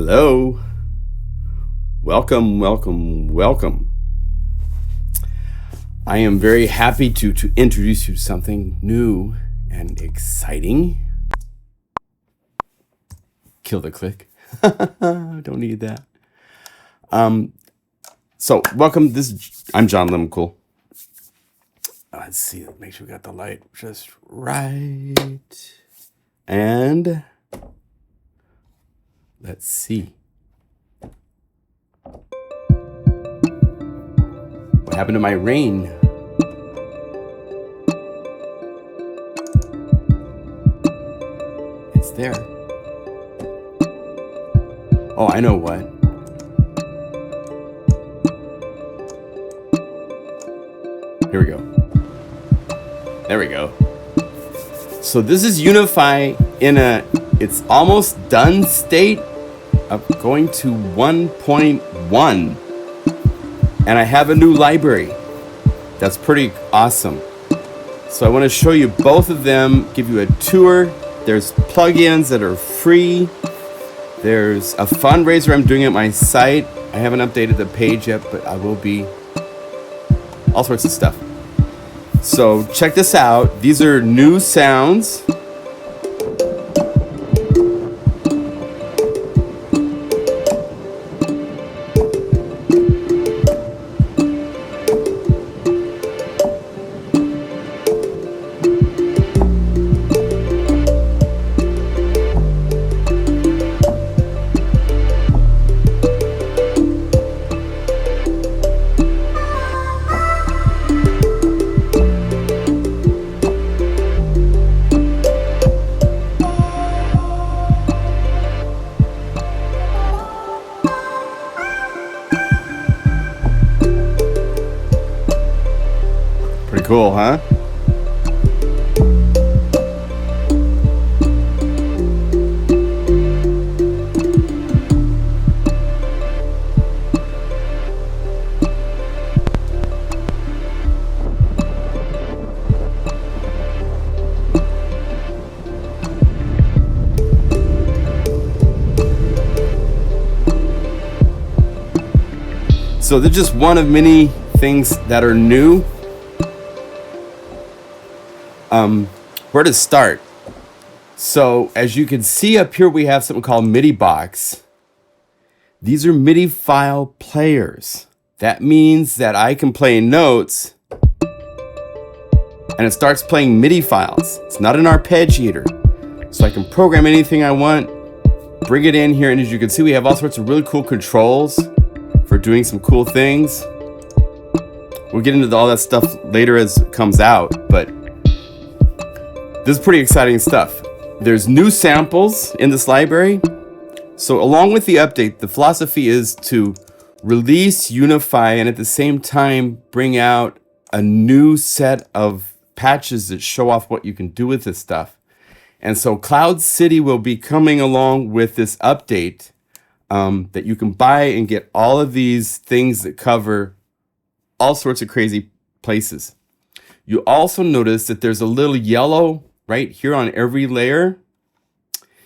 Hello. Welcome, welcome, welcome. I am very happy to introduce you to something new and exciting. Kill the click. Don't need that. So welcome. I'm John Lemcool. Let's see. Make sure we got the light just right. And let's see. What happened to my rain? It's there. Oh, I know what. Here we go. There we go. So this is Unify in it's almost done state of going to 1.1. And I have a new library. That's pretty awesome. So I want to show you both of them, give you a tour. There's plugins that are free. There's a fundraiser I'm doing at my site. I haven't updated the page yet, but I will be. All sorts of stuff. So check this out. These are new sounds. Pretty cool, huh? So they're just one of many things that are new. Where to start? So as you can see up here, we have something called MIDI box. These are MIDI file players. That means that I can play notes and it starts playing MIDI files. It's not an arpeggiator. So I can program anything I want, bring it in here, and as you can see, we have all sorts of really cool controls for doing some cool things. We'll get into all that stuff later as it comes out, but this is pretty exciting stuff. There's new samples in this library. So along with the update, the philosophy is to release Unify and at the same time bring out a new set of patches that show off what you can do with this stuff. And so Cloud City will be coming along with this update that you can buy and get all of these things that cover all sorts of crazy places. You also notice that there's a little yellow right here on every layer.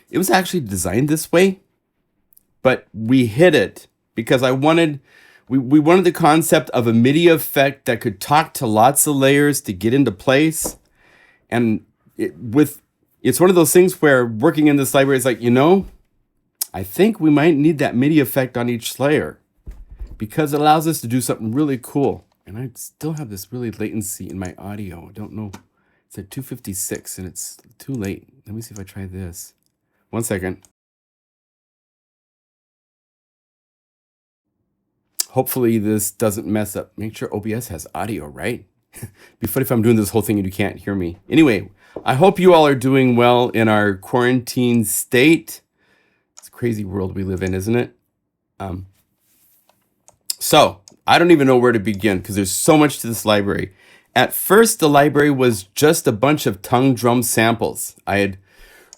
It was actually designed this way, but we hid it because we wanted the concept of a MIDI effect that could talk to lots of layers to get into place. And it's one of those things where working in this library is like, I think we might need that MIDI effect on each layer because it allows us to do something really cool. And I still have this really latency in my audio. I don't know. It's at 256 and it's too late. Let me see if I try this. 1 second. Hopefully this doesn't mess up. Make sure OBS has audio, right? Be funny if I'm doing this whole thing and you can't hear me. Anyway, I hope you all are doing well in our quarantine state. It's a crazy world we live in, isn't it? So I don't even know where to begin because there's so much to this library. At first, the library was just a bunch of tongue drum samples. I had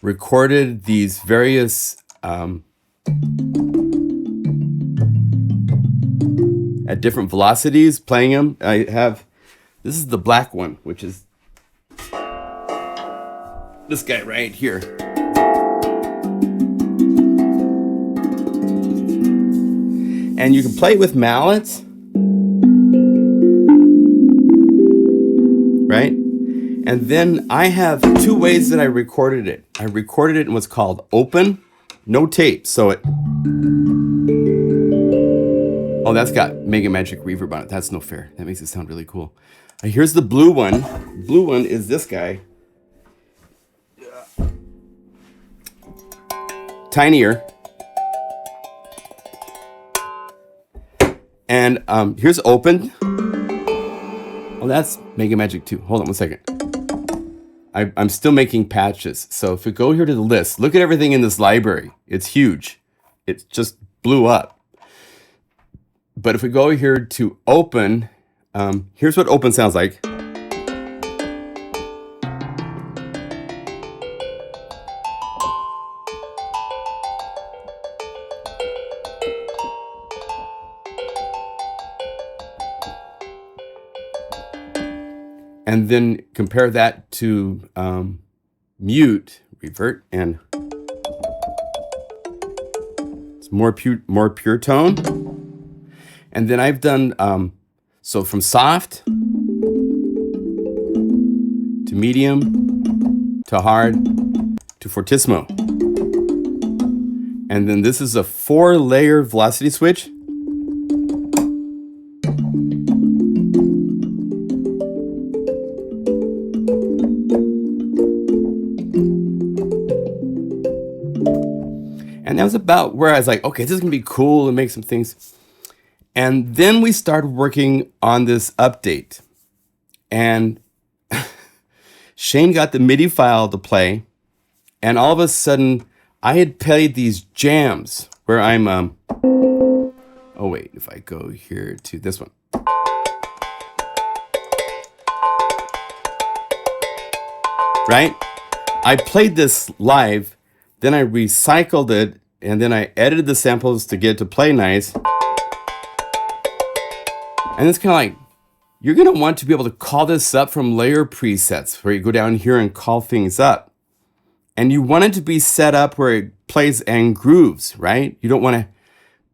recorded these various at different velocities, playing them. This is the black one, which is this guy right here. And you can play it with mallets, right? And then I have two ways that I recorded it. I recorded it in what's called open, no tape. So it, oh, that's got Mega Magic reverb on it. That's no fair. That makes it sound really cool. Here's the blue one. Blue one is this guy. Tinier. And here's open. Oh, that's Mega Magic 2. Hold on one second. I'm still making patches. So if we go here to the list, look at everything in this library. It's huge. It just blew up. But if we go here to open, here's what open sounds like. And then compare that to mute, revert, and it's more pure tone. And then I've done, so from soft to medium to hard to fortissimo. And then this is a 4-layer velocity switch. And that was about where I was like, okay, this is gonna be cool and make some things. And then we started working on this update. And Shane got the MIDI file to play. And all of a sudden, I had played these jams where I'm, oh wait, if I go here to this one. Right? I played this live, then I recycled it, and then I edited the samples to get it to play nice. And it's kind of like, you're going to want to be able to call this up from layer presets, where you go down here and call things up. And you want it to be set up where it plays and grooves, right? You don't want to,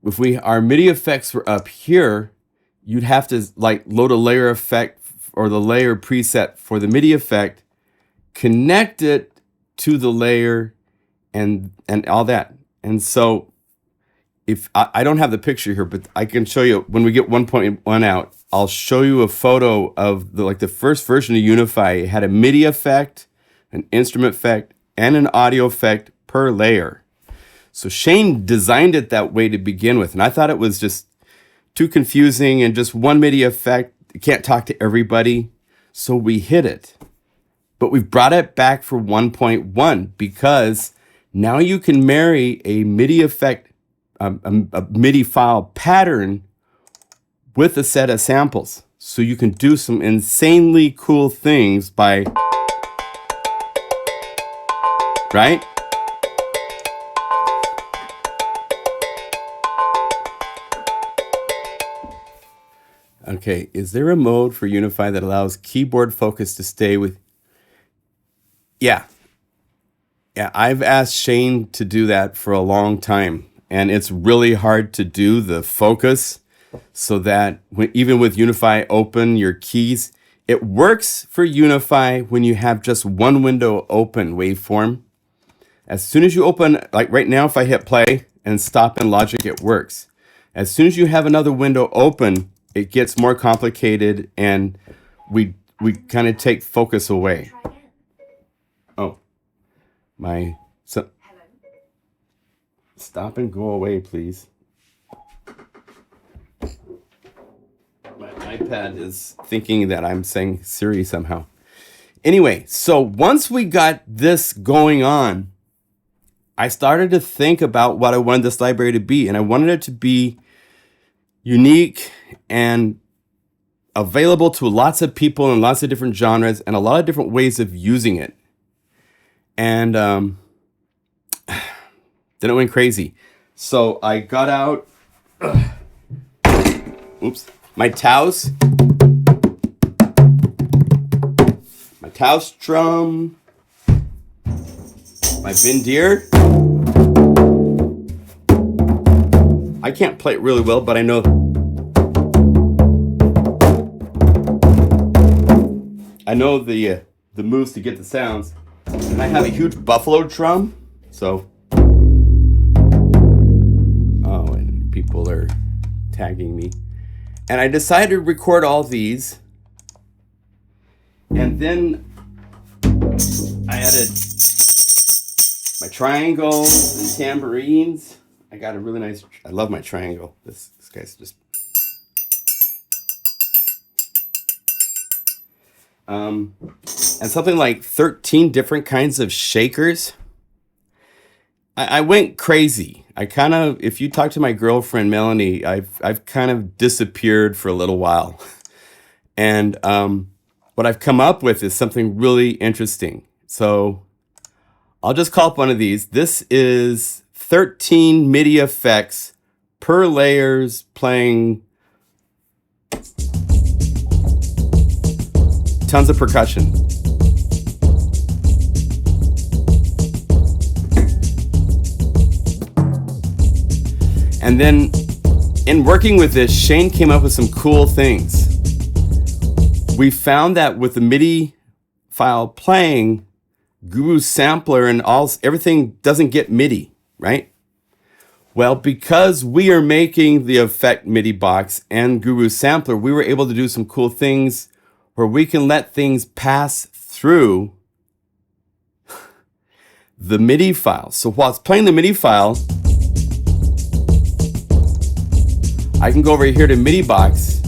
if our MIDI effects were up here, you'd have to like load a layer effect or the layer preset for the MIDI effect, connect it to the layer and all that. And so if I don't have the picture here, but I can show you when we get 1.1 out, I'll show you a photo of the first version of Unify. It had a MIDI effect, an instrument effect, and an audio effect per layer. So Shane designed it that way to begin with. And I thought it was just too confusing and just one MIDI effect. You can't talk to everybody. So we hid it. But we've brought it back for 1.1 because now you can marry a MIDI effect, a MIDI file pattern with a set of samples. So you can do some insanely cool things by, right? Okay, is there a mode for Unify that allows keyboard focus to stay with? Yeah, I've asked Shane to do that for a long time, and it's really hard to do the focus so that even with Unify open, your keys, it works for Unify when you have just one window open waveform. As soon as you open, like right now, if I hit play and stop in Logic, it works. As soon as you have another window open, it gets more complicated and we kind of take focus away. Oh, stop and go away, please. My iPad is thinking that I'm saying Siri somehow. Anyway, so once we got this going on, I started to think about what I wanted this library to be, and I wanted it to be unique and available to lots of people in lots of different genres and a lot of different ways of using it. And then it went crazy. So I got out my Taos drum, my Vindir, I can't play it really well, but I know the moves to get the sounds. And I have a huge buffalo drum, so and people are tagging me. And I decided to record all these, and then I added my triangles and tambourines. I got a really nice, I love my triangle. This guy's just and something like 13 different kinds of shakers. I went crazy. I kind of, if you talk to my girlfriend Melanie, I've kind of disappeared for a little while. And what I've come up with is something really interesting. So I'll just call up one of these. This is 13 MIDI effects per layers playing tons of percussion. And then in working with this, Shane came up with some cool things. We found that with the MIDI file playing, Guru's sampler and everything doesn't get MIDI, right? Well, because we are making the effect MIDI box and Guru's sampler, we were able to do some cool things where we can let things pass through the MIDI file. So while it's playing the MIDI file, I can go over here to MIDI box,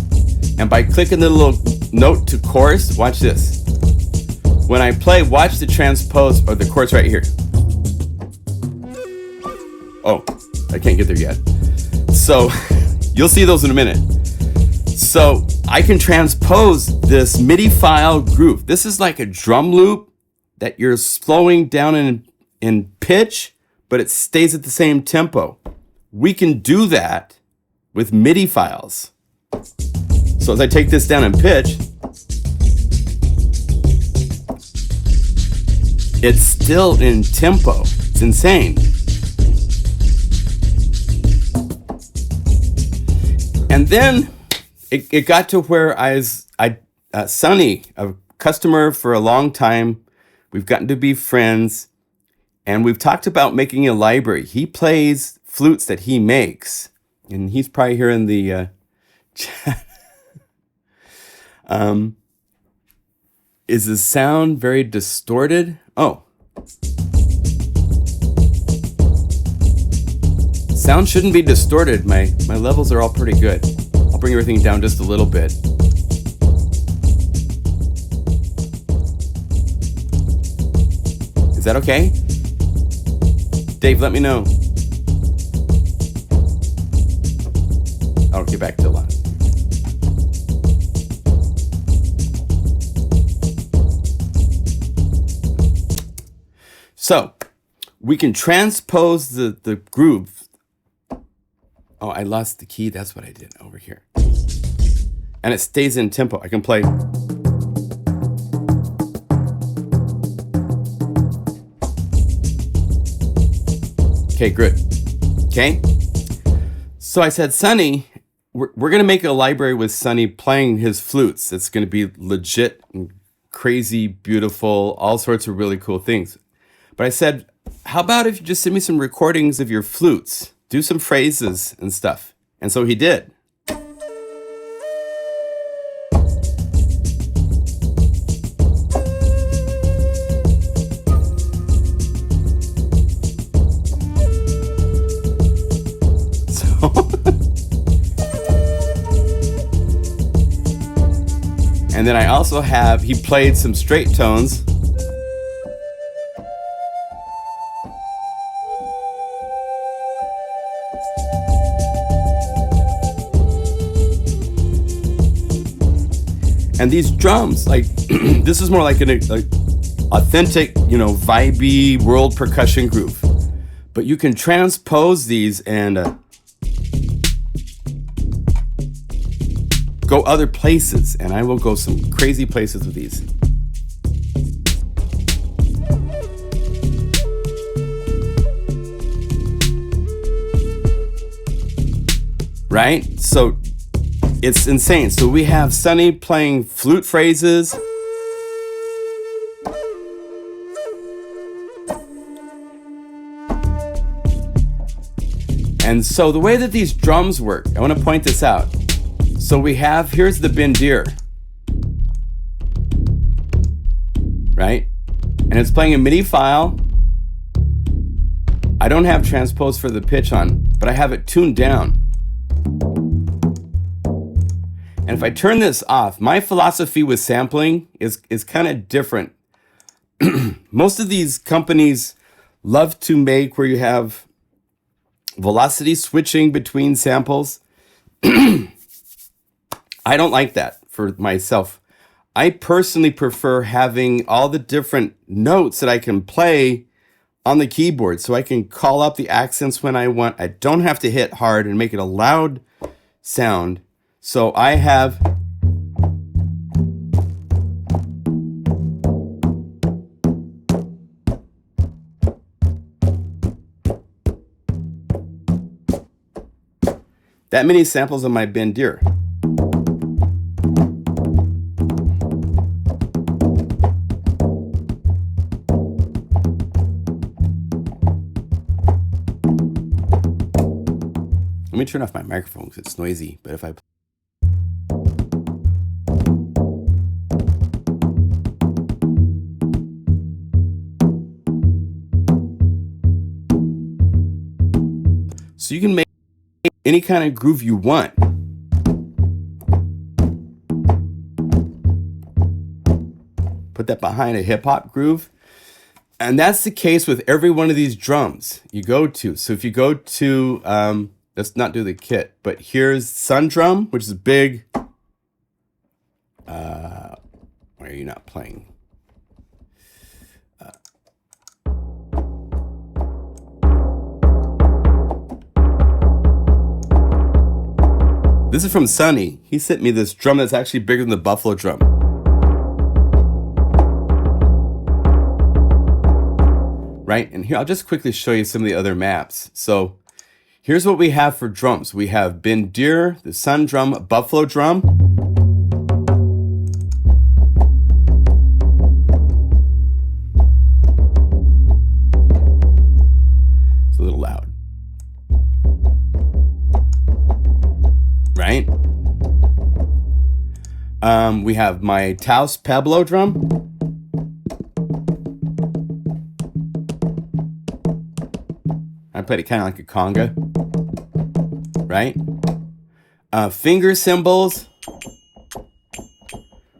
and by clicking the little note to chorus, watch this. When I play, watch the transpose or the chorus right here. Oh, I can't get there yet. So you'll see those in a minute. So I can transpose this MIDI file groove. This is like a drum loop that you're slowing down in pitch, but it stays at the same tempo. We can do that with MIDI files. So as I take this down in pitch, it's still in tempo. It's insane. And then it got to where Sonny, a customer for a long time, we've gotten to be friends, and we've talked about making a library. He plays flutes that he makes, and he's probably here in the chat. Is the sound very distorted? Oh. Sound shouldn't be distorted. My levels are all pretty good. I'll bring everything down just a little bit. Is that okay? Dave, let me know. I'll get back to line. So we can transpose the groove. Oh, I lost the key. That's what I did over here. And it stays in tempo. I can play. Okay, good. Okay. So I said, Sonny, we're going to make a library with Sonny playing his flutes. It's going to be legit and crazy, beautiful, all sorts of really cool things. But I said, how about if you just send me some recordings of your flutes? Do some phrases and stuff. And so he did. And then I also he played some straight tones. And these drums, like, this is more like an authentic, vibey world percussion groove. But you can transpose these and go other places. And I will go some crazy places with these. right? So it's insane. So we have Sunny playing flute phrases. And so the way that these drums work, I want to point this out. So we have, here's the bendir, right? And it's playing a MIDI file. I don't have transpose for the pitch on, but I have it tuned down. And if I turn this off, my philosophy with sampling is kind of different. Most of these companies love to make where you have velocity switching between samples. I don't like that for myself. I personally prefer having all the different notes that I can play on the keyboard so I can call up the accents when I want. I don't have to hit hard and make it a loud sound. So I have that many samples on my bendir. Let me turn off my microphone because it's noisy, but if I... So you can make any kind of groove you want. Put that behind a hip hop groove. And that's the case with every one of these drums you go to. So if you go to, let's not do the kit, but here's Sun Drum, which is big. Why are you not playing? This is from Sunny. He sent me this drum that's actually bigger than the Buffalo drum. Right, and here I'll just quickly show you some of the other maps. So here's what we have for drums. We have bendir, the Sun Drum, Buffalo drum. It's a little loud. Right? We have my Taos Pueblo drum. I played it kind of like a conga, right? Finger cymbals,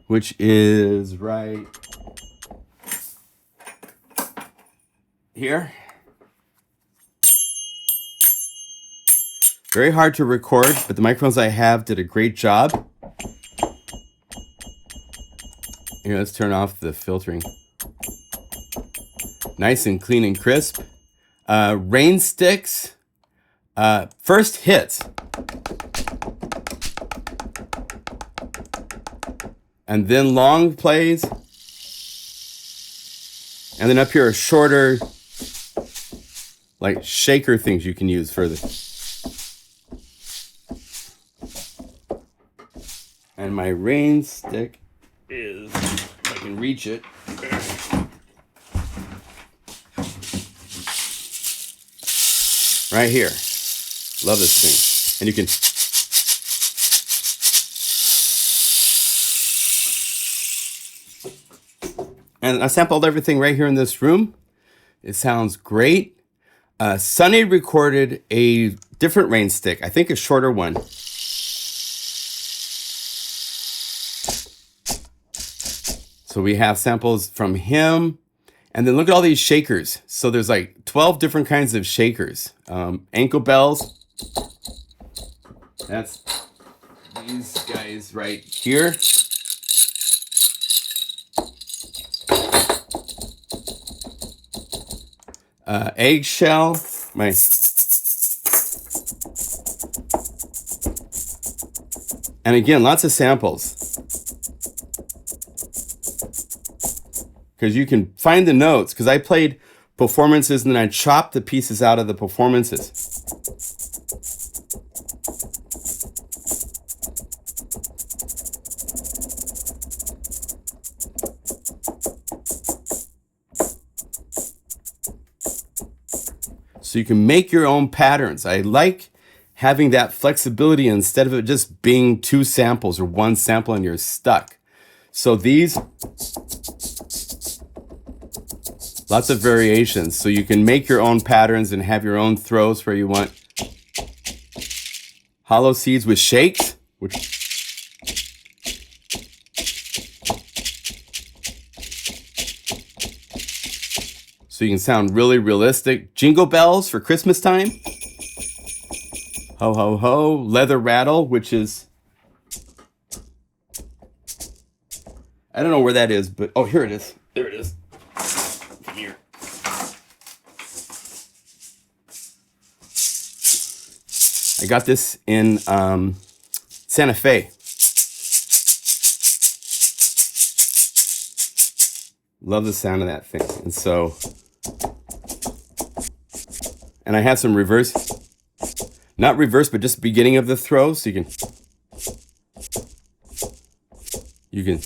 which is right here. Very hard to record, but the microphones I have did a great job. Here, let's turn off the filtering. Nice and clean and crisp. Rain sticks, first hits, and then long plays, and then up here are shorter, like shaker things you can use for this. And my rain stick is, if I can reach it. Right here. Love this thing. And you can... And I sampled everything right here in this room. It sounds great. Sunny recorded a different rain stick. I think a shorter one. So we have samples from him. And then look at all these shakers. So there's like 12 different kinds of shakers. Ankle bells. That's these guys right here. Eggshell. And again, lots of samples. Because you can find the notes, because I played performances and then I chopped the pieces out of the performances. So you can make your own patterns. I like having that flexibility instead of it just being 2 samples or 1 sample and you're stuck. So these, lots of variations. So you can make your own patterns and have your own throws where you want. Hollow seeds with shakes, which so you can sound really realistic. Jingle bells for Christmas time. Ho, ho, ho. Leather rattle, which is, I don't know where that is, but, oh, here it is. There it is. Here. I got this in Santa Fe. Love the sound of that thing. And so, and I have some reverse, not reverse, but just beginning of the throw. So you can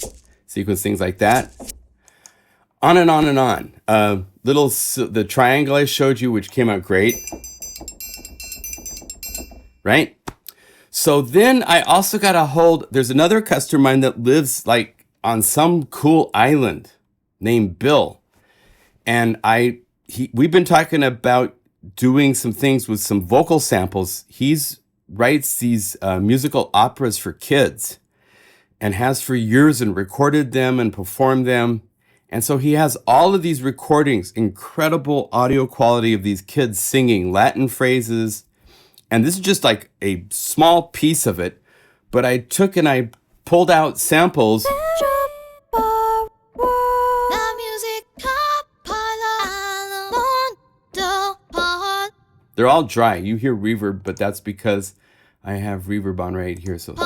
sequence things like that. On and on and on. The triangle I showed you, which came out great. Right? So then I also got a hold, there's another customer of mine that lives like on some cool island named Bill. And we've been talking about doing some things with some vocal samples. He's writes these musical operas for kids and has for years and recorded them and performed them. And so he has all of these recordings, incredible audio quality of these kids singing Latin phrases. And this is just like a small piece of it. But I took and I pulled out samples. They're all dry. You hear reverb, but that's because I have reverb on right here. So.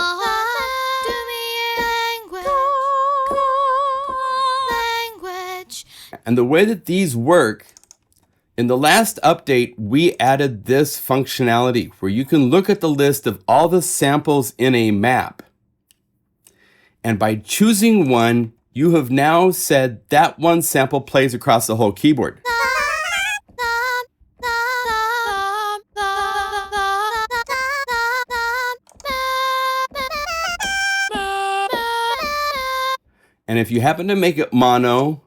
And the way that these work, in the last update, we added this functionality where you can look at the list of all the samples in a map. And by choosing one, you have now said that one sample plays across the whole keyboard. And if you happen to make it mono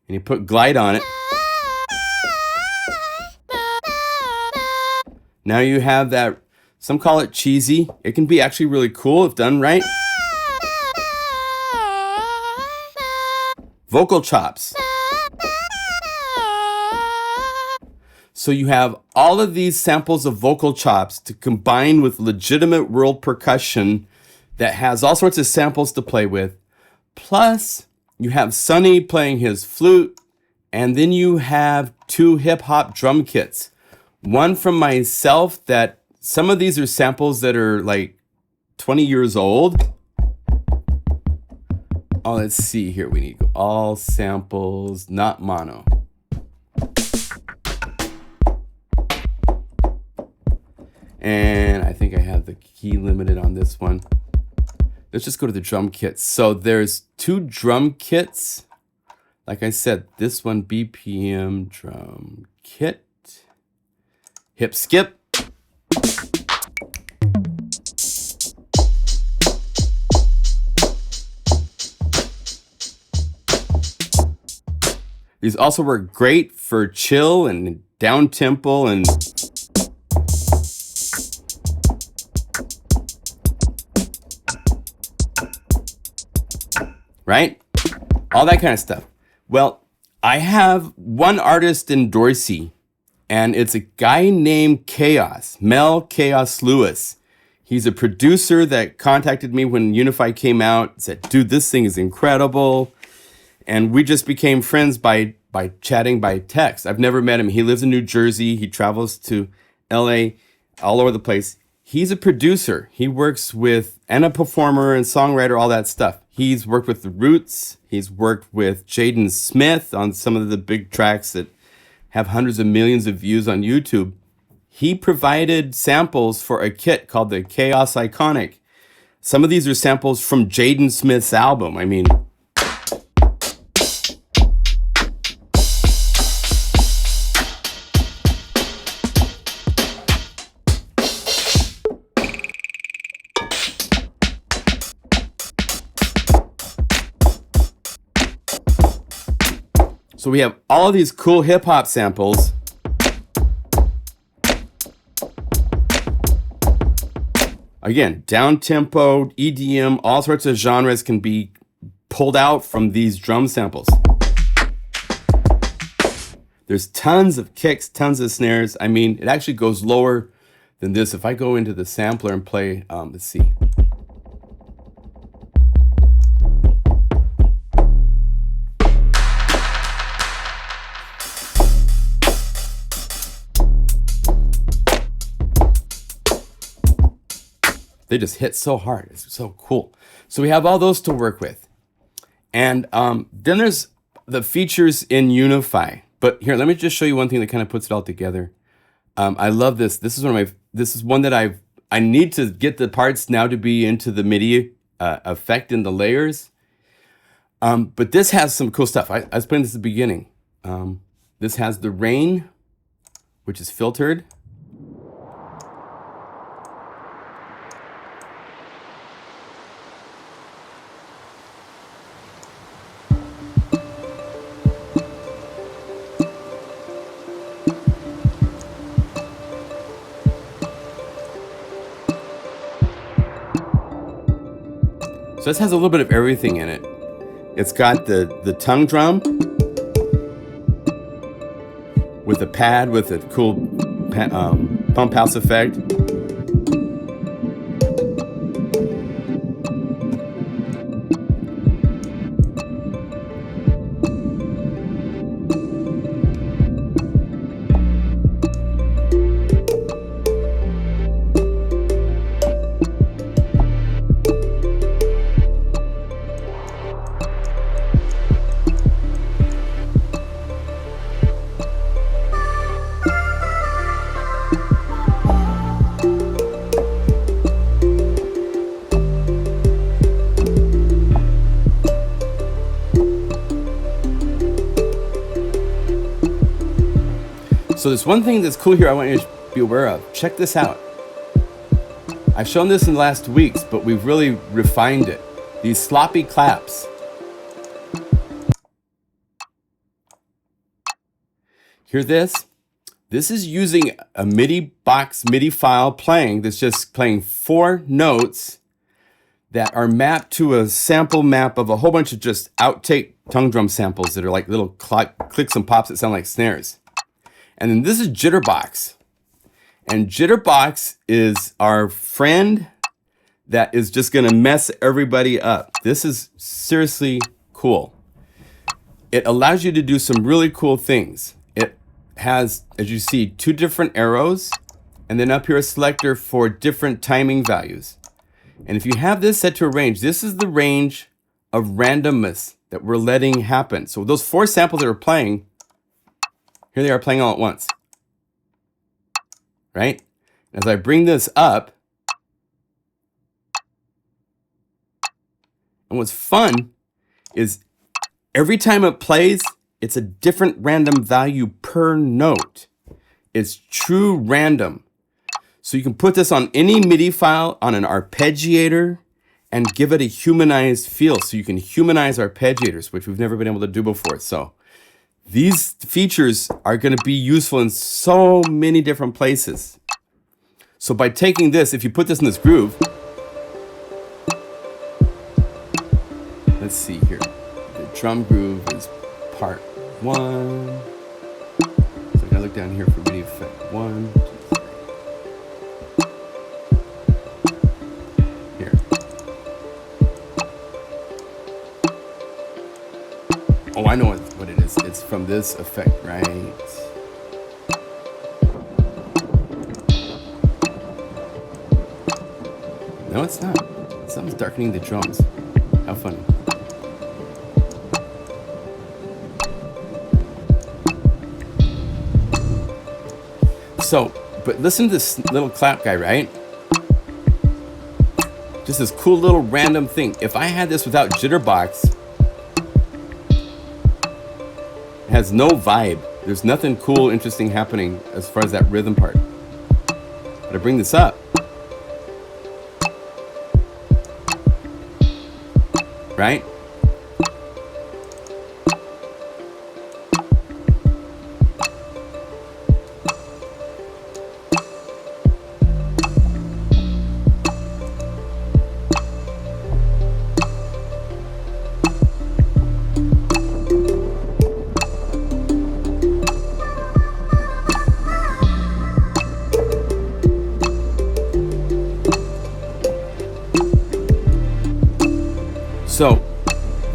and you put glide on it, now you have that, some call it cheesy. It can be actually really cool if done right. Vocal chops. So you have all of these samples of vocal chops to combine with legitimate world percussion that has all sorts of samples to play with. Plus, you have Sonny playing his flute, and then you have 2 hip-hop drum kits. One from myself that some of these are samples that are like 20 years old. Oh, let's see here. We need all samples, not mono. And I think I have the key limited on this one. Let's just go to the drum kits. So there's 2 drum kits. Like I said, this one BPM drum kit. Hip skip. These also work great for chill and down tempo and right? All that kind of stuff. Well, I have one artist in Dorsey, and it's a guy named Chaos, Mel Chaos Lewis. He's a producer that contacted me when Unify came out, said, dude, this thing is incredible. And we just became friends by chatting by text. I've never met him. He lives in New Jersey. He travels to LA, all over the place. He's a producer. He works with, and a performer and songwriter, all that stuff. He's worked with The Roots. He's worked with Jaden Smith on some of the big tracks that have hundreds of millions of views on YouTube. He provided samples for a kit called the Chaos Iconic. Some of these are samples from Jaden Smith's album. I mean, So we have all of these cool hip hop samples. Again, down tempo, EDM, all sorts of genres can be pulled out from these drum samples. There's tons of kicks, tons of snares. I mean, it actually goes lower than this. If I go into the sampler and play, let's see. They just hit so hard. It's so cool. So we have all those to work with. And then there's the features in Unify. But here, let me just show you one thing that kind of puts it all together. I love this. This is one that I need to get the parts now to be into the MIDI effect in the layers. But this has some cool stuff. I was playing this at the beginning. This has the rain, which is filtered. So this has a little bit of everything in it. It's got the tongue drum with a pad with a cool pump house effect. So there's one thing that's cool here I want you to be aware of. Check this out. I've shown this in the last weeks, but we've really refined it. These sloppy claps. Hear this? This is using a MIDI box, MIDI file playing that's just playing 4 notes that are mapped to a sample map of a whole bunch of just outtake tongue drum samples that are like little clicks and pops that sound like snares. And then this is Jitterbox. And Jitterbox is our friend that is just going to mess everybody up. This is seriously cool. It allows you to do some really cool things. It has, as you see, 2 different arrows, and then up here a selector for different timing values. And if you have this set to a range, this is the range of randomness that we're letting happen. So those 4 samples that are playing, here they are playing all at once, right? As I bring this up, and what's fun is every time it plays, it's a different random value per note. It's true random. So you can put this on any MIDI file on an arpeggiator and give it a humanized feel. So you can humanize arpeggiators, which we've never been able to do before. So these features are going to be useful in so many different places. So by taking this, if you put this in this groove, let's see here. The drum groove is part 1. So I'm going to look down here for MIDI effect 1, 2, 3. Here. Oh, I know what it is. It's from this effect, right? No, it's not. Something's darkening the drums. How funny. So, but listen to this little clap guy, right? Just this cool little random thing. If I had this without Jitterbox, it has no vibe. There's nothing cool, interesting happening as far as that rhythm part. But I bring this up. Right?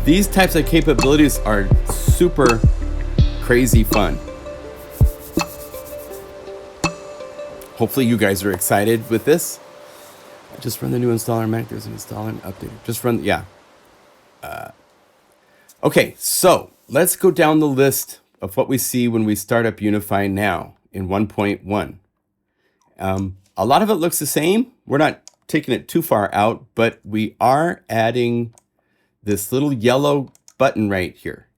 These types of capabilities are super crazy fun. Hopefully you guys are excited with this. Just run the new installer Mac. There's an installer and update. Just run, yeah. Okay, so let's go down the list of what we see when we start up Unify now in 1.1. A lot of it looks the same. We're not taking it too far out, but we are adding this little yellow button right here.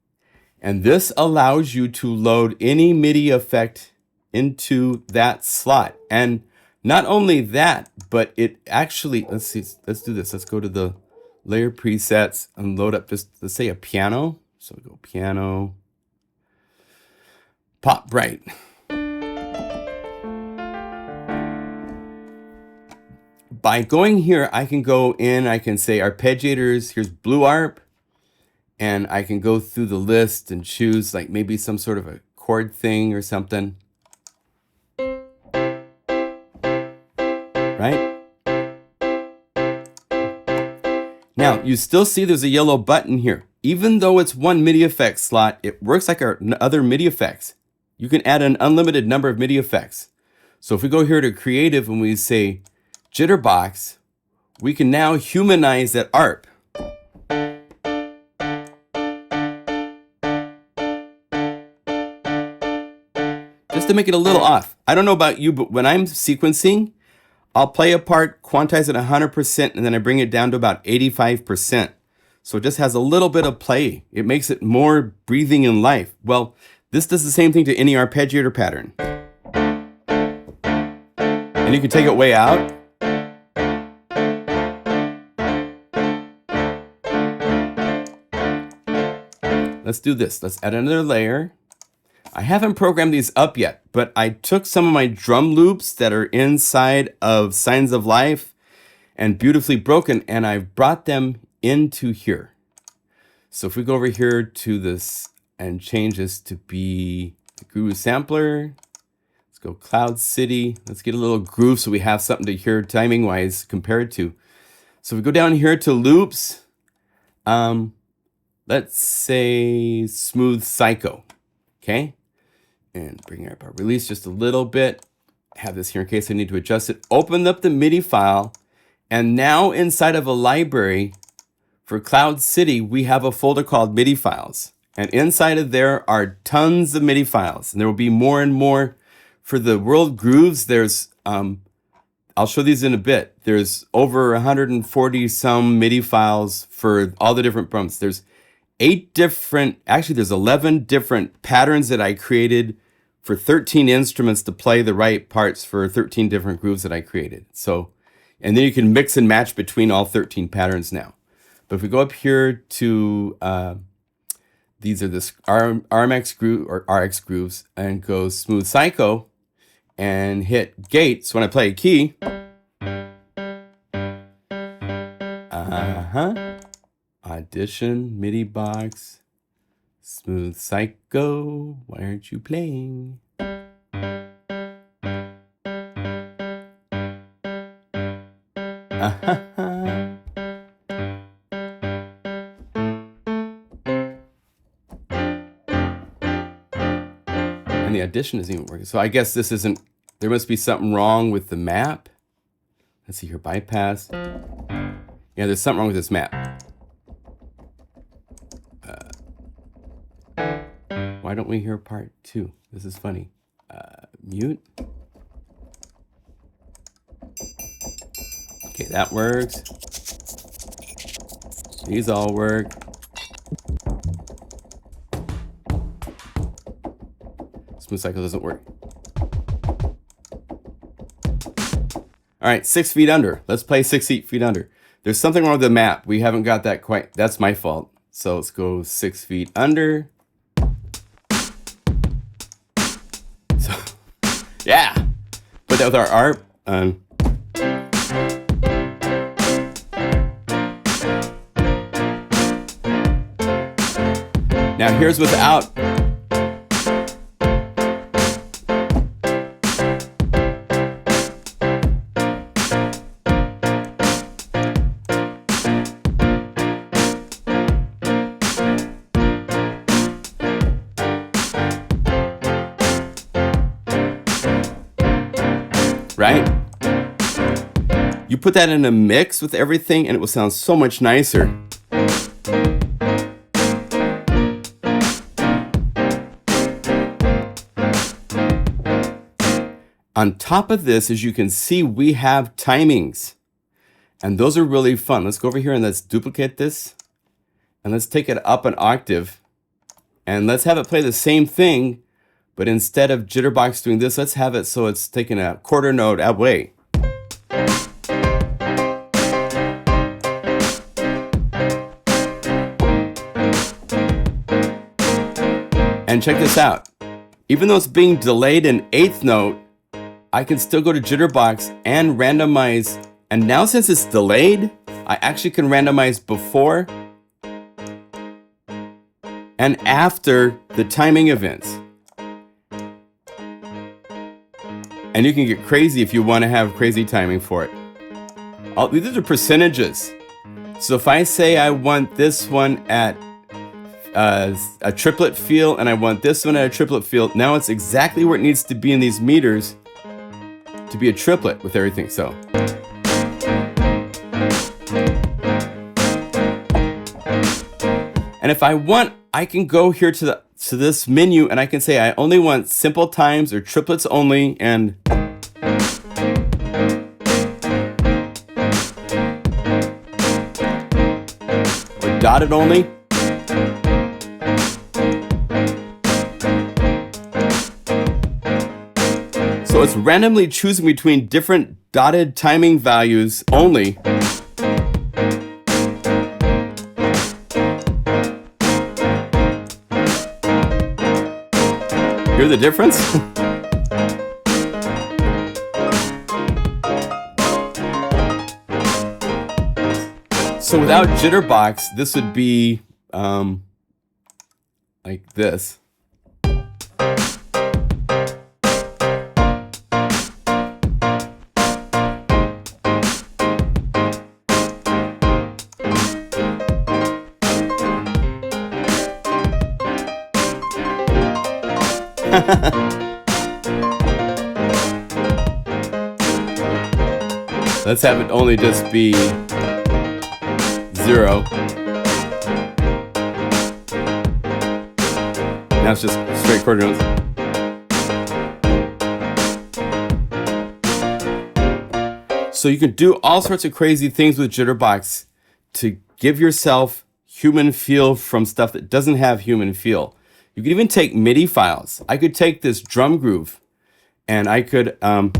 And this allows you to load any MIDI effect into that slot. And not only that, but it actually, let's see, let's do this. Let's go to the layer presets and load up just, let's say a piano. So we go piano, pop bright. By going here, I can go in, I can say arpeggiators, here's blue arp, and I can go through the list and choose like maybe some sort of a chord thing or something. Right? Now, you still see there's a yellow button here. Even though it's one MIDI effects slot, it works like our other MIDI effects. You can add an unlimited number of MIDI effects. So if we go here to creative and we say jitterbox, we can now humanize that ARP. Just to make it a little off. I don't know about you, but when I'm sequencing, I'll play a part, quantize it 100%, and then I bring it down to about 85%. So it just has a little bit of play. It makes it more breathing in life. Well, this does the same thing to any arpeggiator pattern. And you can take it way out. Let's do this. Let's add another layer. I haven't programmed these up yet, but I took some of my drum loops that are inside of Signs of Life and Beautifully Broken, and I've brought them into here. So if we go over here to this and change this to be the Groove Sampler, let's go Cloud City. Let's get a little groove so we have something to hear timing wise compared to. So we go down here to loops. Let's say Smooth Psycho. Okay. And bring up our release just a little bit. Have this here in case I need to adjust it. Open up the MIDI file. And now inside of a library for Cloud City, we have a folder called MIDI files. And inside of there are tons of MIDI files. And there will be more and more for the world grooves. There's, I'll show these in a bit. There's over 140 some MIDI files for all the different bumps. There's 8 different, actually there's 11 different patterns that I created for 13 instruments to play the right parts for 13 different grooves that I created. So, and then you can mix and match between all 13 patterns now. But if we go up here to, these are the RMX groove or RX grooves and go Smooth Psycho and hit gate. So when I play a key, audition, MIDI box, Smooth Psycho, why aren't you playing? And the audition isn't even working. So I guess this isn't, there must be something wrong with the map. Let's see here, bypass. Yeah, there's something wrong with this map. Why don't we hear part 2? This is funny. Mute. Okay, that works. These all work. Smooth Cycle doesn't work. All right, 6 feet under. Let's play 6 feet under. There's something wrong with the map. We haven't got that quite. That's my fault. So let's go 6 feet under. So, yeah. Put that with our ARP. Now here's without. right? You put that in a mix with everything and it will sound so much nicer. On top of this, as you can see, we have timings. And those are really fun. Let's go over here and let's duplicate this. And let's take it up an octave. And let's have it play the same thing, but instead of Jitterbox doing this, let's have it so it's taking a quarter note away. And check this out. Even though it's being delayed in eighth note, I can still go to Jitterbox and randomize. And now since it's delayed, I actually can randomize before and after the timing events. And you can get crazy if you want to have crazy timing for it. These are percentages. So if I say I want this one at a triplet feel and I want this one at a triplet feel, now it's exactly where it needs to be in these meters to be a triplet with everything. So and if I want, I can go here to this menu and I can say I only want simple times or triplets only, and or dotted only. So it's randomly choosing between different dotted timing values only. Hear the difference? So without Jitterbox, this would be like this. Let's have it only just be 0. Now it's just straight quarter notes. So you can do all sorts of crazy things with Jitterbox to give yourself human feel from stuff that doesn't have human feel. You could even take MIDI files. I could take this drum groove and I could add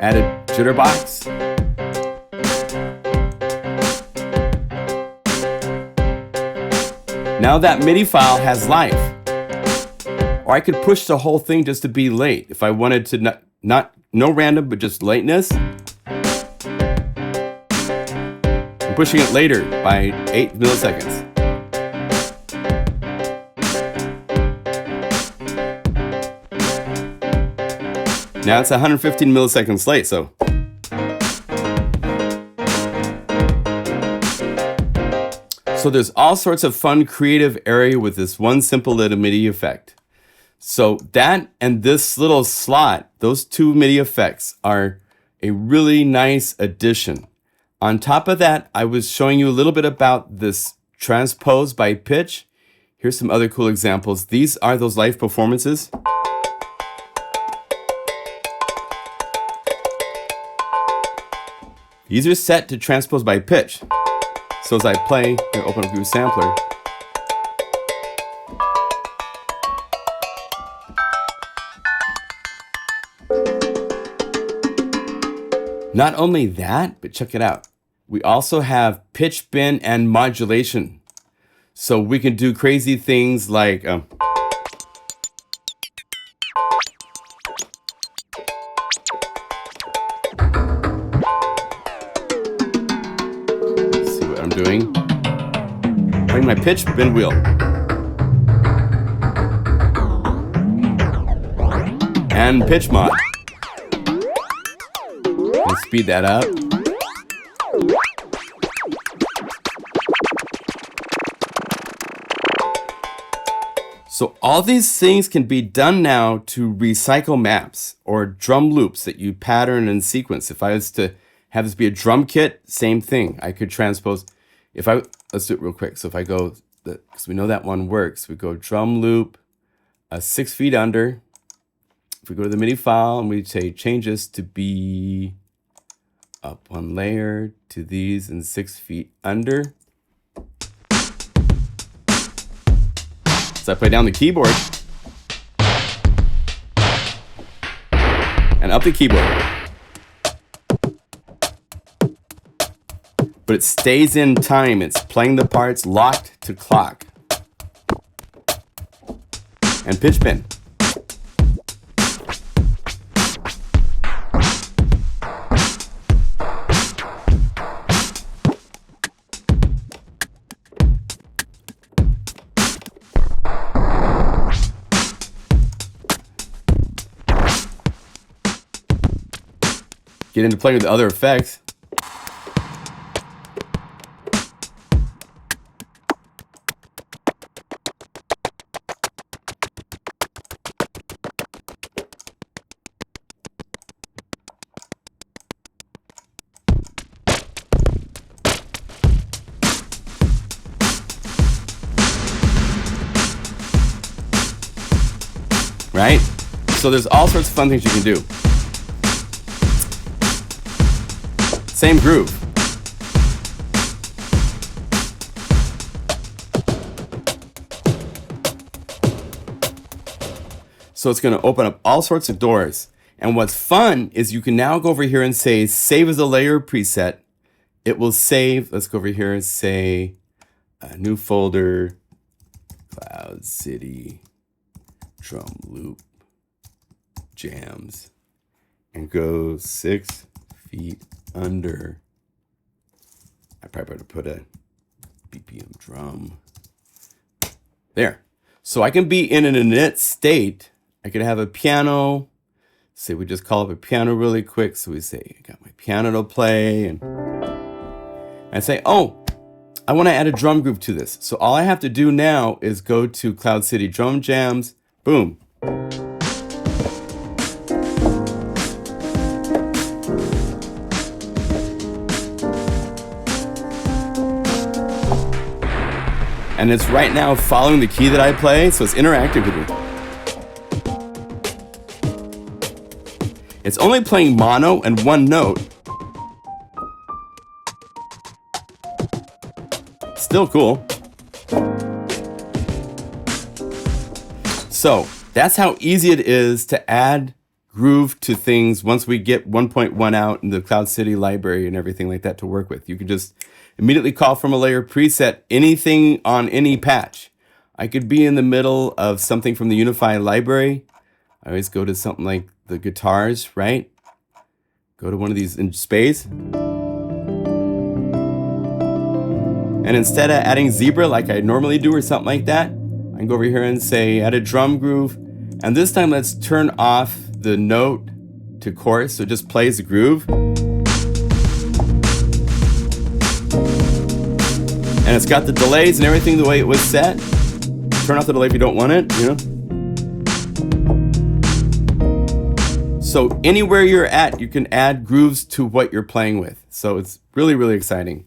a Jitterbox. Now that MIDI file has life. Or I could push the whole thing just to be late. If I wanted to no random, but just lateness. I'm pushing it later by 8 milliseconds. Now it's 115 milliseconds late, so. So there's all sorts of fun, creative area with this one simple little MIDI effect. So that and this little slot, those two MIDI effects are a really nice addition. On top of that, I was showing you a little bit about this transpose by pitch. Here's some other cool examples. These are those live performances. These are set to transpose by pitch. So as I play, I open up Groove Sampler. Not only that, but check it out. We also have pitch bend and modulation. So we can do crazy things like doing. Playing my pitch bend wheel. And pitch mod. Let's speed that up. So all these things can be done now to recycle maps or drum loops that you pattern and sequence. If I was to have this be a drum kit, same thing. I could transpose. Let's do it real quick. So if I go, because we know that one works, we go drum loop, 6 feet under. If we go to the MIDI file and we say change this to be up 1 layer to these and 6 feet under. So I play down the keyboard and up the keyboard. But it stays in time. It's playing the parts locked to clock. And pitch bend. Get into playing with the other effects. Right? So there's all sorts of fun things you can do. Same groove. So it's going to open up all sorts of doors. And what's fun is you can now go over here and say save as a layer preset. It will save. Let's go over here and say a new folder, Cloud City drum loop jams, and go 6 feet under. I probably better put a BPM drum there. So I can be in an init state. I could have a piano. Say we just call up a piano really quick. So we say, I got my piano to play. And I say, oh, I want to add a drum groove to this. So all I have to do now is go to Cloud City Drum Jams. Boom. And it's right now following the key that I play, so it's interactive with me. It's only playing mono and one note. Still cool. So that's how easy it is to add groove to things once we get 1.1 out in the Cloud City library and everything like that to work with. You can just immediately call from a layer preset anything on any patch. I could be in the middle of something from the Unify library. I always go to something like the guitars, right? Go to one of these in space. And instead of adding zebra like I normally do or something like that, I can go over here and say add a drum groove. And this time let's turn off the note to chorus so it just plays the groove. And it's got the delays and everything the way it was set. Turn off the delay if you don't want it, you know. So anywhere you're at, you can add grooves to what you're playing with. So it's really, really exciting.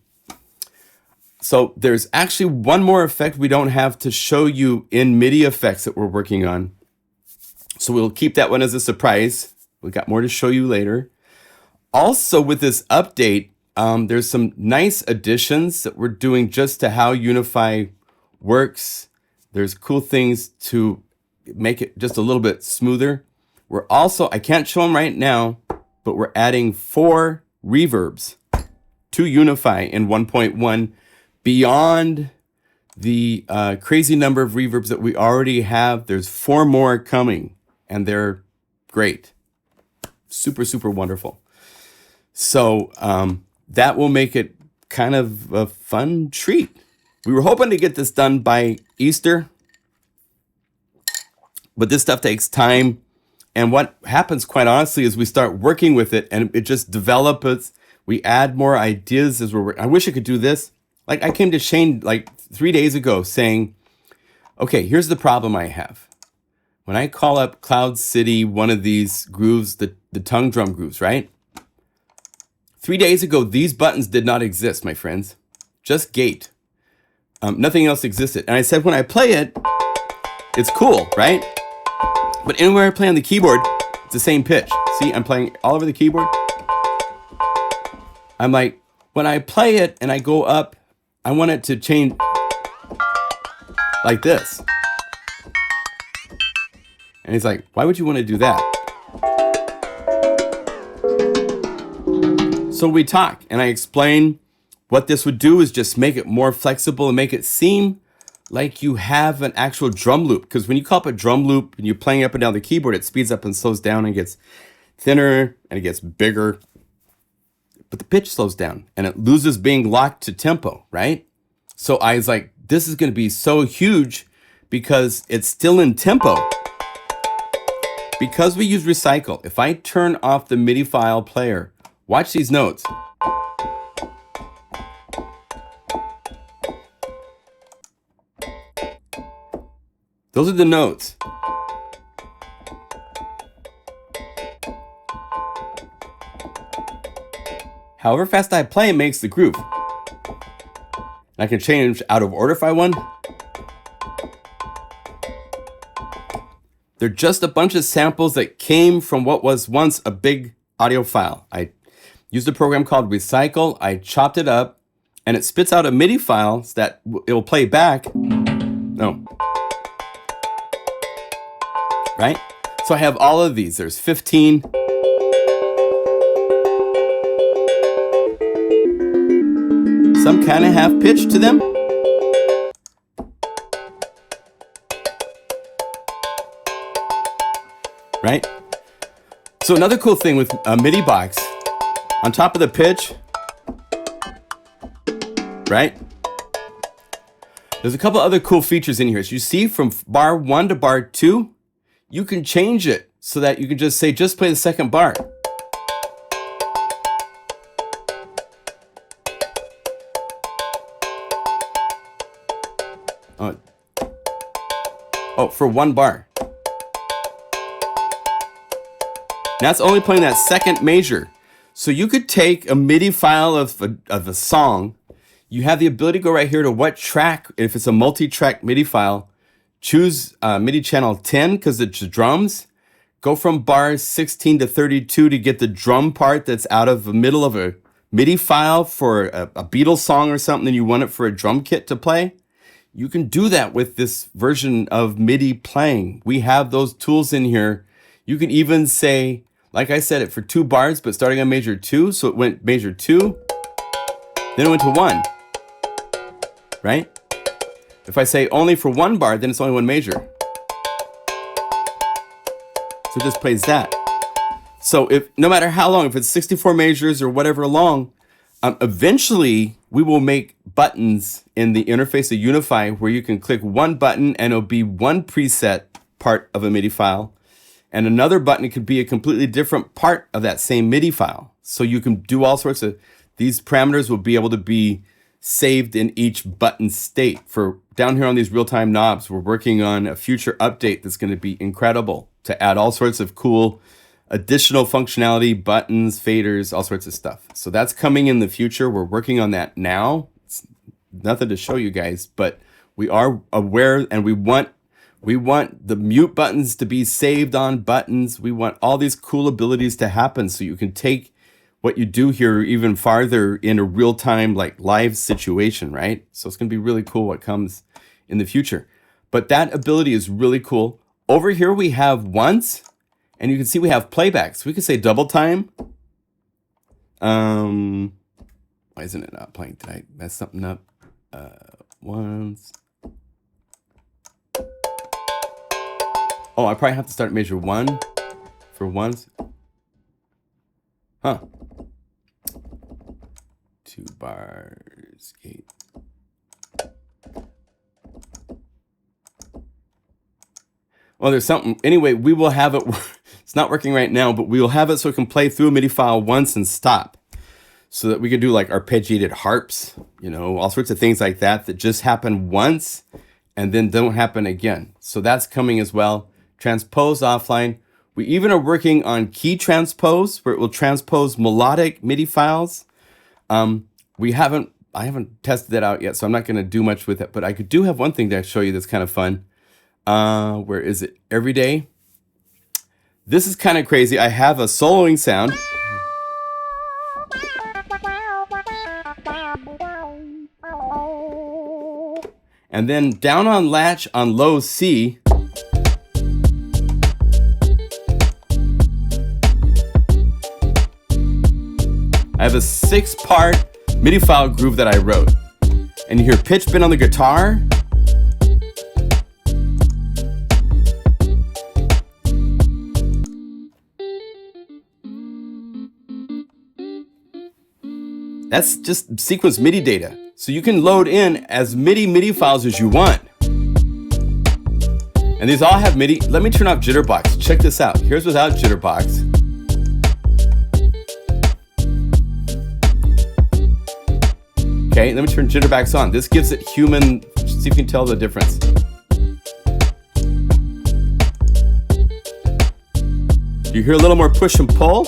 So there's actually one more effect we don't have to show you in MIDI effects that we're working on. So we'll keep that one as a surprise. We got more to show you later. Also with this update, there's some nice additions that we're doing just to how Unify works. There's cool things to make it just a little bit smoother. We're also, I can't show them right now, but we're adding 4 reverbs to Unify in 1.1 beyond the crazy number of reverbs that we already have. There's 4 more coming, and they're great. Super, super wonderful. So that will make it kind of a fun treat. We were hoping to get this done by Easter, but this stuff takes time. And what happens, quite honestly, is we start working with it and it just develops. We add more ideas as we're working. I wish I could do this. Like I came to Shane like 3 days ago saying, Okay, here's the problem I have. When I call up Cloud City, one of these grooves, the tongue drum grooves, right? 3 days ago, these buttons did not exist, my friends. Just gate. Nothing else existed. And I said, when I play it, it's cool, right? But anywhere I play on the keyboard, it's the same pitch. See, I'm playing all over the keyboard. I'm like, when I play it and I go up, I want it to change like this. And he's like, why would you want to do that? So we talk, and I explain what this would do is just make it more flexible and make it seem like you have an actual drum loop. Because when you call up a drum loop and you're playing up and down the keyboard, it speeds up and slows down and gets thinner and it gets bigger. But the pitch slows down and it loses being locked to tempo, right? So I was like, this is going to be so huge because it's still in tempo. Because we use recycle, if I turn off the MIDI file player, watch these notes. Those are the notes. However fast I play, it makes the groove. And I can change out of order if I want. They're just a bunch of samples that came from what was once a big audio file. I used a program called Recycle. I chopped it up, and it spits out a MIDI file that it will play back. No. Right? So I have all of these. There's 15. Some kind of have pitch to them. Right? So another cool thing with a MIDI box, on top of the pitch, right? There's a couple other cool features in here. As you see, from bar 1 to bar 2, you can change it so that you can just say, just play the second bar. Oh, for 1 bar. That's only playing that second measure. So you could take a MIDI file of a song. You have the ability to go right here to what track, if it's a multi-track MIDI file, choose MIDI channel 10 because it's drums. Go from bars 16 to 32 to get the drum part that's out of the middle of a MIDI file for a Beatles song or something, and you want it for a drum kit to play. You can do that with this version of MIDI playing. We have those tools in here. You can even say, like I said, it for 2 bars, but starting on measure 2. So it went measure 2, then it went to 1, right? If I say only for 1 bar, then it's only 1 measure. So it just plays that. So if no matter how long, if it's 64 measures or whatever long, eventually we will make buttons in the interface of Unify where you can click 1 button and it'll be 1 preset part of a MIDI file. And another button, it could be a completely different part of that same MIDI file. So you can do all sorts of, these parameters will be able to be saved in each button state. For down here on these real-time knobs, we're working on a future update that's going to be incredible to add all sorts of cool additional functionality, buttons, faders, all sorts of stuff. So that's coming in the future. We're working on that now. It's nothing to show you guys, but we are aware and we want the mute buttons to be saved on buttons. We want all these cool abilities to happen so you can take what you do here even farther in a real-time, like live situation, right? So it's going to be really cool what comes in the future. But that ability is really cool. Over here we have once, and you can see we have playbacks. We could say double time. Why isn't it not playing? Did I mess something up? Once. Oh, I probably have to start measure 1 for once. Huh. 2 bars, gate. Well, there's something. Anyway, we will have it. It's not working right now, but we will have it so it can play through a MIDI file once and stop. So that we can do like arpeggiated harps, you know, all sorts of things like that that just happen once and then don't happen again. So that's coming as well. Transpose offline. We even are working on key transpose, where it will transpose melodic MIDI files. I haven't tested that out yet, so I'm not going to do much with it. But I do have one thing to show you that's kind of fun. Where is it? Every day. This is kind of crazy. I have a soloing sound. And then down on latch on low C, I have a 6-part MIDI file groove that I wrote. And you hear pitch bend on the guitar. That's just sequence MIDI data. So you can load in as MIDI files as you want. And these all have MIDI. Let me turn off Jitterbox. Check this out. Here's without Jitterbox. Okay, let me turn Jitterbox on. This gives it human, see if you can tell the difference. Do you hear a little more push and pull?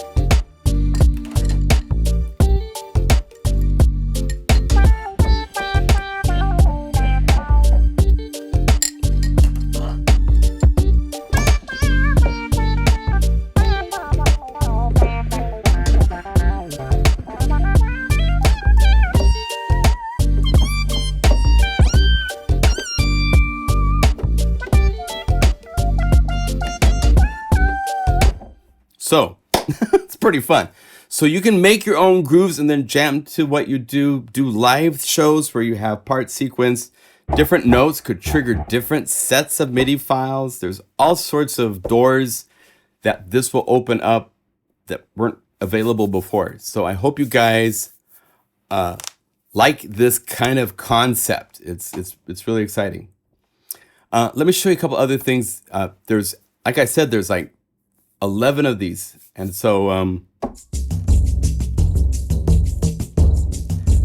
So it's pretty fun. So you can make your own grooves and then jam to what you do live shows where you have part sequence. Different notes could trigger different sets of MIDI files. There's all sorts of doors that this will open up that weren't available before. So I hope you guys like this kind of concept. It's really exciting. Let me show you a couple other things. There's, like I said, there's like 11 of these. And so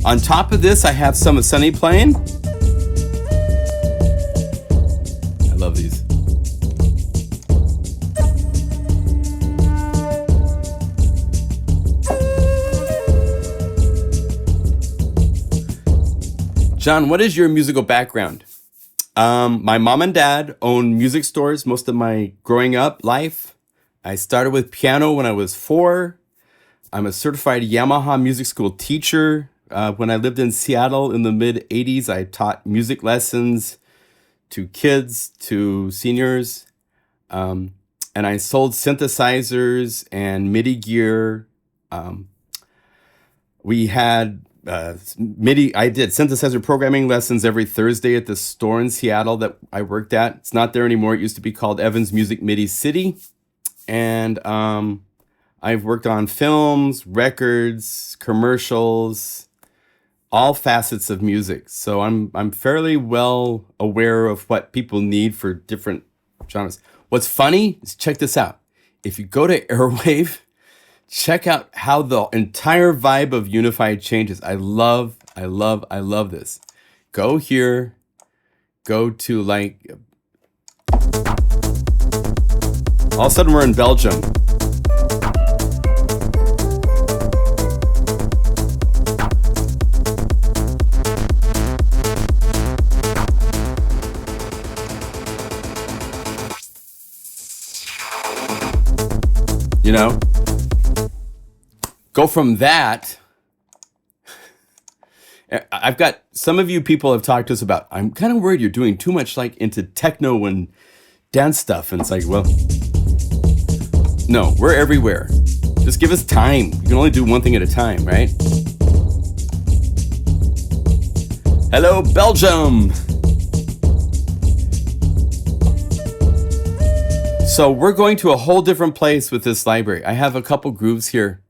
on top of this, I have some of Sunny playing. I love these. John, what is your musical background? My mom and dad owned music stores most of my growing up life. I started with piano when I was 4. I'm a certified Yamaha music school teacher. When I lived in Seattle in the mid-'80s, I taught music lessons to kids, to seniors. And I sold synthesizers and MIDI gear. We had MIDI. I did synthesizer programming lessons every Thursday at the store in Seattle that I worked at. It's not there anymore. It used to be called Evans Music MIDI City. And I've worked on films, records, commercials, all facets of music. So I'm fairly well aware of what people need for different genres. What's funny is, check this out. If you go to Airwave, check out how the entire vibe of Unify changes. I love this. Go here, go to like, all of a sudden we're in Belgium. You know, go from that. I've got, some of you people have talked to us about, I'm kind of worried you're doing too much like into techno and dance stuff. And it's like, well, no, we're everywhere. Just give us time. You can only do one thing at a time, right? Hello, Belgium. So we're going to a whole different place with this library. I have a couple grooves here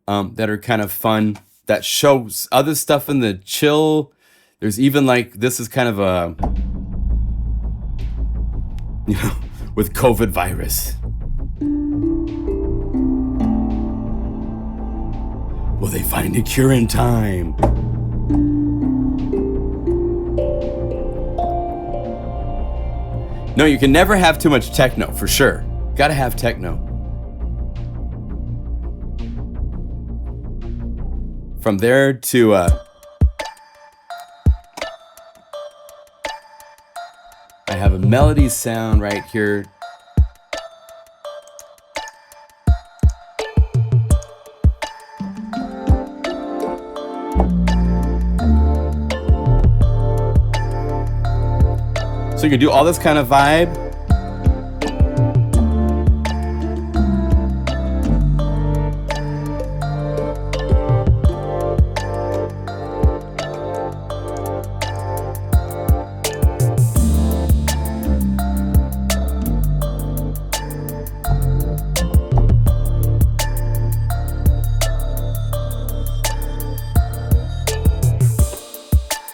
that are kind of fun, that shows other stuff in the chill. There's even like, this is kind of a, you know, with COVID virus. Will they find a cure in time? No, you can never have too much techno, for sure. Gotta have techno. From there to I have a melody sound right here. So you can do all this kind of vibe.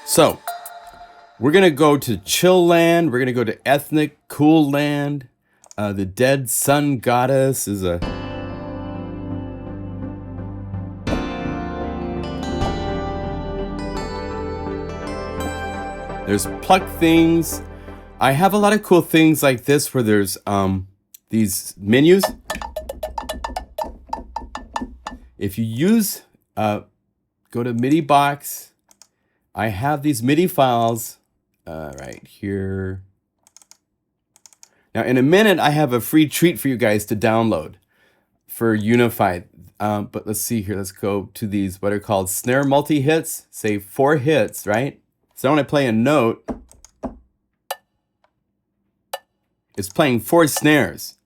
So we're gonna go to chill land. We're gonna go to ethnic cool land. The dead sun goddess is a. There's pluck things. I have a lot of cool things like this where there's these menus. If you use go to MIDI box. I have these MIDI files right here. Now, in a minute, I have a free treat for you guys to download for Unify. But let's see here. Let's go to these, what are called snare multi-hits. Say 4 hits, right? So when I play a note, it's playing 4 snares.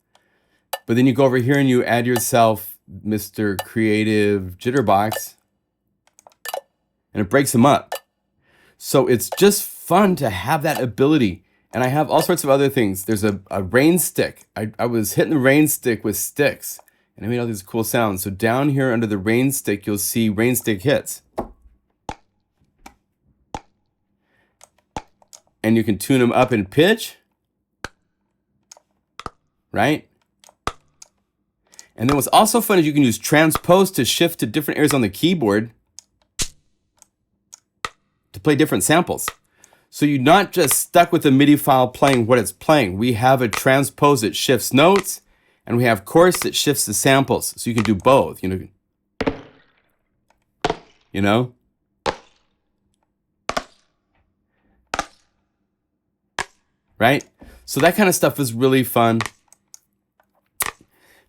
But then you go over here and you add yourself Mr. Creative Jitterbox, and it breaks them up. So it's just fun to have that ability. And I have all sorts of other things. There's a rain stick. I was hitting the rain stick with sticks, and I made all these cool sounds. So down here under the rain stick, you'll see rain stick hits. And you can tune them up in pitch, right? And then what's also fun is you can use transpose to shift to different areas on the keyboard to play different samples. So you're not just stuck with a MIDI file playing what it's playing. We have a transpose that shifts notes, and we have chorus that shifts the samples. So you can do both, you know? Right? So that kind of stuff is really fun.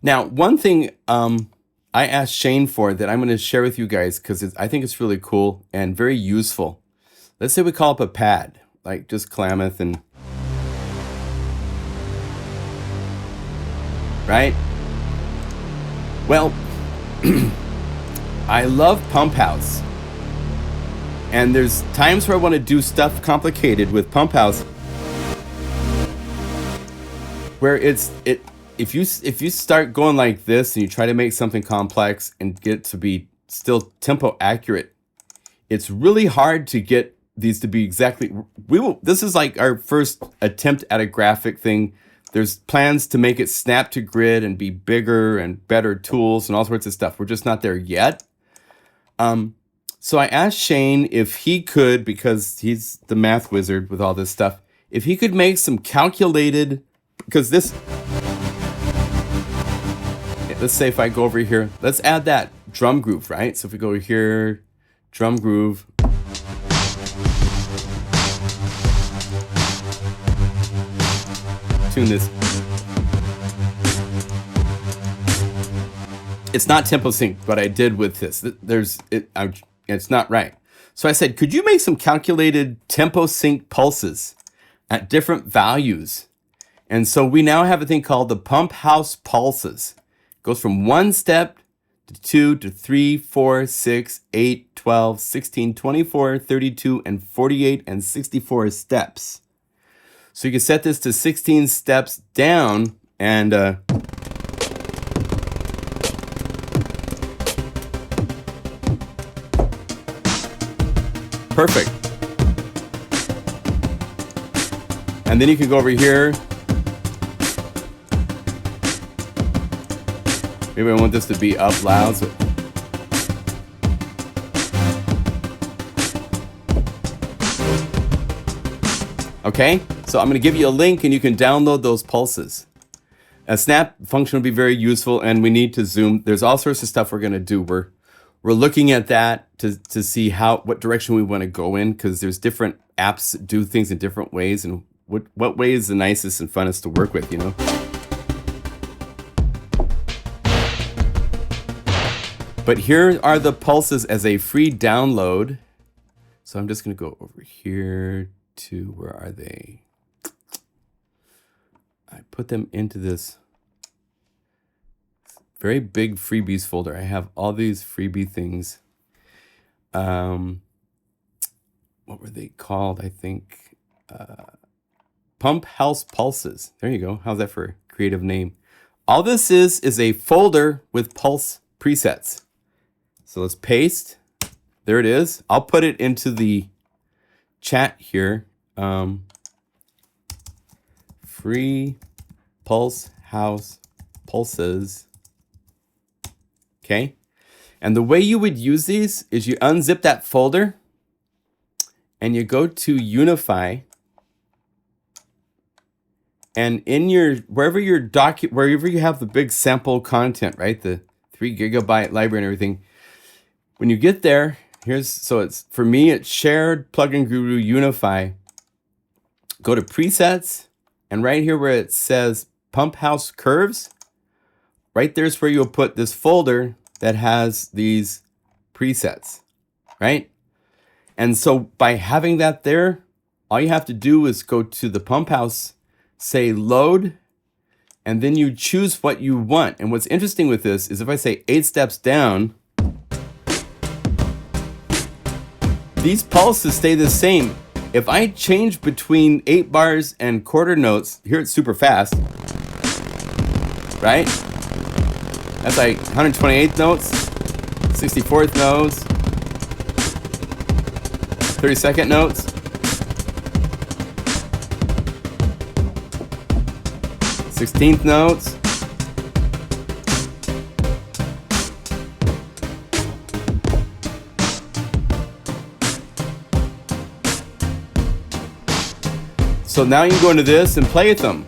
Now, one thing I asked Shane for that I'm going to share with you guys because I think it's really cool and very useful. Let's say we call up a pad, like just Klamath and, right? Well, I love Pump House. And there's times where I want to do stuff complicated with Pump House where if you start going like this and you try to make something complex and get it to be still tempo accurate, it's really hard to get these to be exactly. This is like our first attempt at a graphic thing. There's plans to make it snap to grid and be bigger and better tools and all sorts of stuff. We're just not there yet. So I asked Shane if he could, because he's the math wizard with all this stuff, if he could make some calculated, because this, let's say if I go over here, let's add that drum groove, right? So if we go here, drum groove. Tune this. It's not tempo sync, what I did with this. It's not right. So I said, could you make some calculated tempo sync pulses at different values? And so we now have a thing called the Pump House pulses. It goes from 1 step to 2 to 3, 4, 6, 8, 12, 16, 24, 32, and 48 and 64 steps. So you can set this to 16 steps down and perfect. And then you can go over here. Maybe I want this to be up loud. So okay, So I'm going to give you a link and you can download those pulses. A snap function would be very useful, and we need to zoom. There's all sorts of stuff we're going to do. We're looking at that to see what direction we want to go in, because there's different apps that do things in different ways, and what way is the nicest and funnest to work with, you know? But here are the pulses as a free download. So I'm just going to go over here to, where are they? I put them into this very big freebies folder. I have all these freebie things. What were they called? I think Pump House Pulses. There you go. How's that for a creative name? All this is a folder with pulse presets. So let's paste. There it is. I'll put it into the chat here. Free Pulse House Pulses. Okay. And the way you would use these is you unzip that folder and you go to Unify. And in your, wherever you have the big sample content, right? The 3 GB library and everything. When you get there, for me, it's Shared Plugin Guru Unify. Go to Presets, and right here where it says Pump House Curves, right there's where you'll put this folder that has these presets, right? And so by having that there, all you have to do is go to the Pump House, say Load, and then you choose what you want. And what's interesting with this is if I say 8 steps down, these pulses stay the same. If I change between 8 bars and quarter notes, here it's super fast, right? That's like 128th notes, 64th notes, 32nd notes. 16th notes. So now you can go into this and play with them.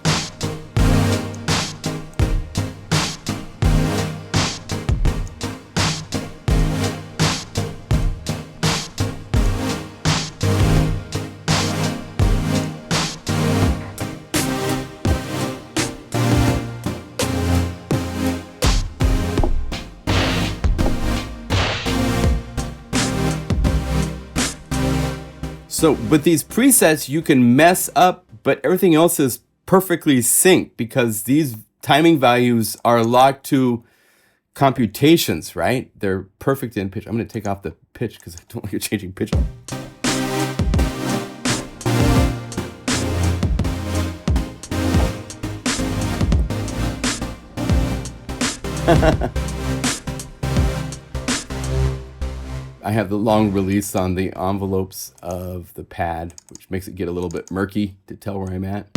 So with these presets, you can mess up, but everything else is perfectly synced because these timing values are locked to computations, right? They're perfect in pitch. I'm going to take off the pitch because I don't like it changing pitch. I have the long release on the envelopes of the pad, which makes it get a little bit murky to tell where I'm at.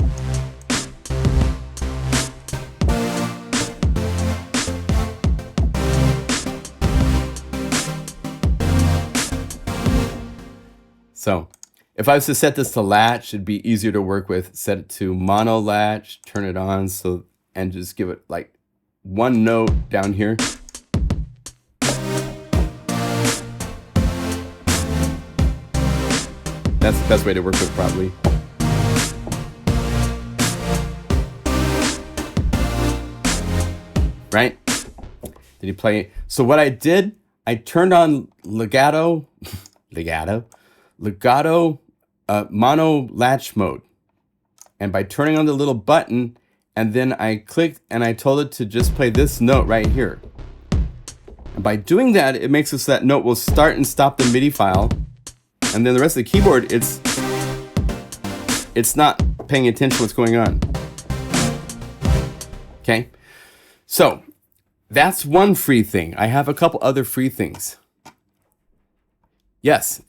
So if I was to set this to latch, it'd be easier to work with. Set it to mono latch, turn it on, and just give it like one note down here. That's the best way to work with, probably. Right? Did you play? So what I did, I turned on legato mono latch mode. And by turning on the little button, and then I clicked and I told it to just play this note right here. And by doing that, it makes it so that note will start and stop the MIDI file. And then the rest of the keyboard, it's not paying attention to what's going on. Okay, so that's one free thing. I have a couple other free things. Yes,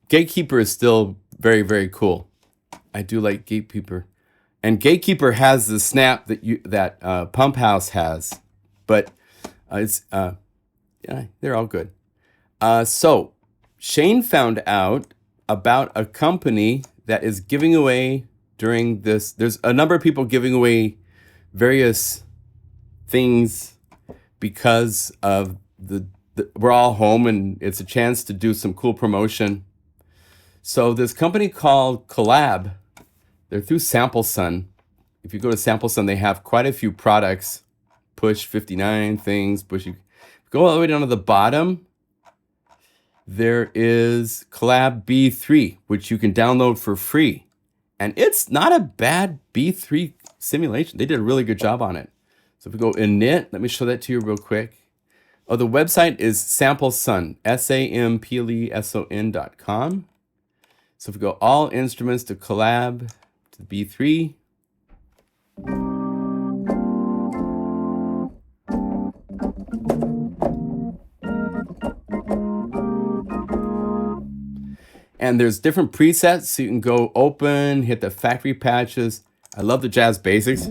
Gatekeeper is still very, very cool. I do like Gatekeeper, and Gatekeeper has the snap that Pump House has, but yeah, they're all good. So Shane found out about a company that is giving away during this. There's a number of people giving away various things because of we're all home, and it's a chance to do some cool promotion. So this company called Collab, they're through Sample Sun. If you go to Sample Sun, they have quite a few products. Push 59 things. Go all the way down to the bottom. There is Collab B3, which you can download for free. And it's not a bad B3 simulation. They did a really good job on it. So if we go init, let me show that to you real quick. Oh, the website is SampleSun, SampleSon.com. So if we go all instruments to Collab, to the B3. And there's different presets, so you can go open, hit the factory patches. I love the jazz basics.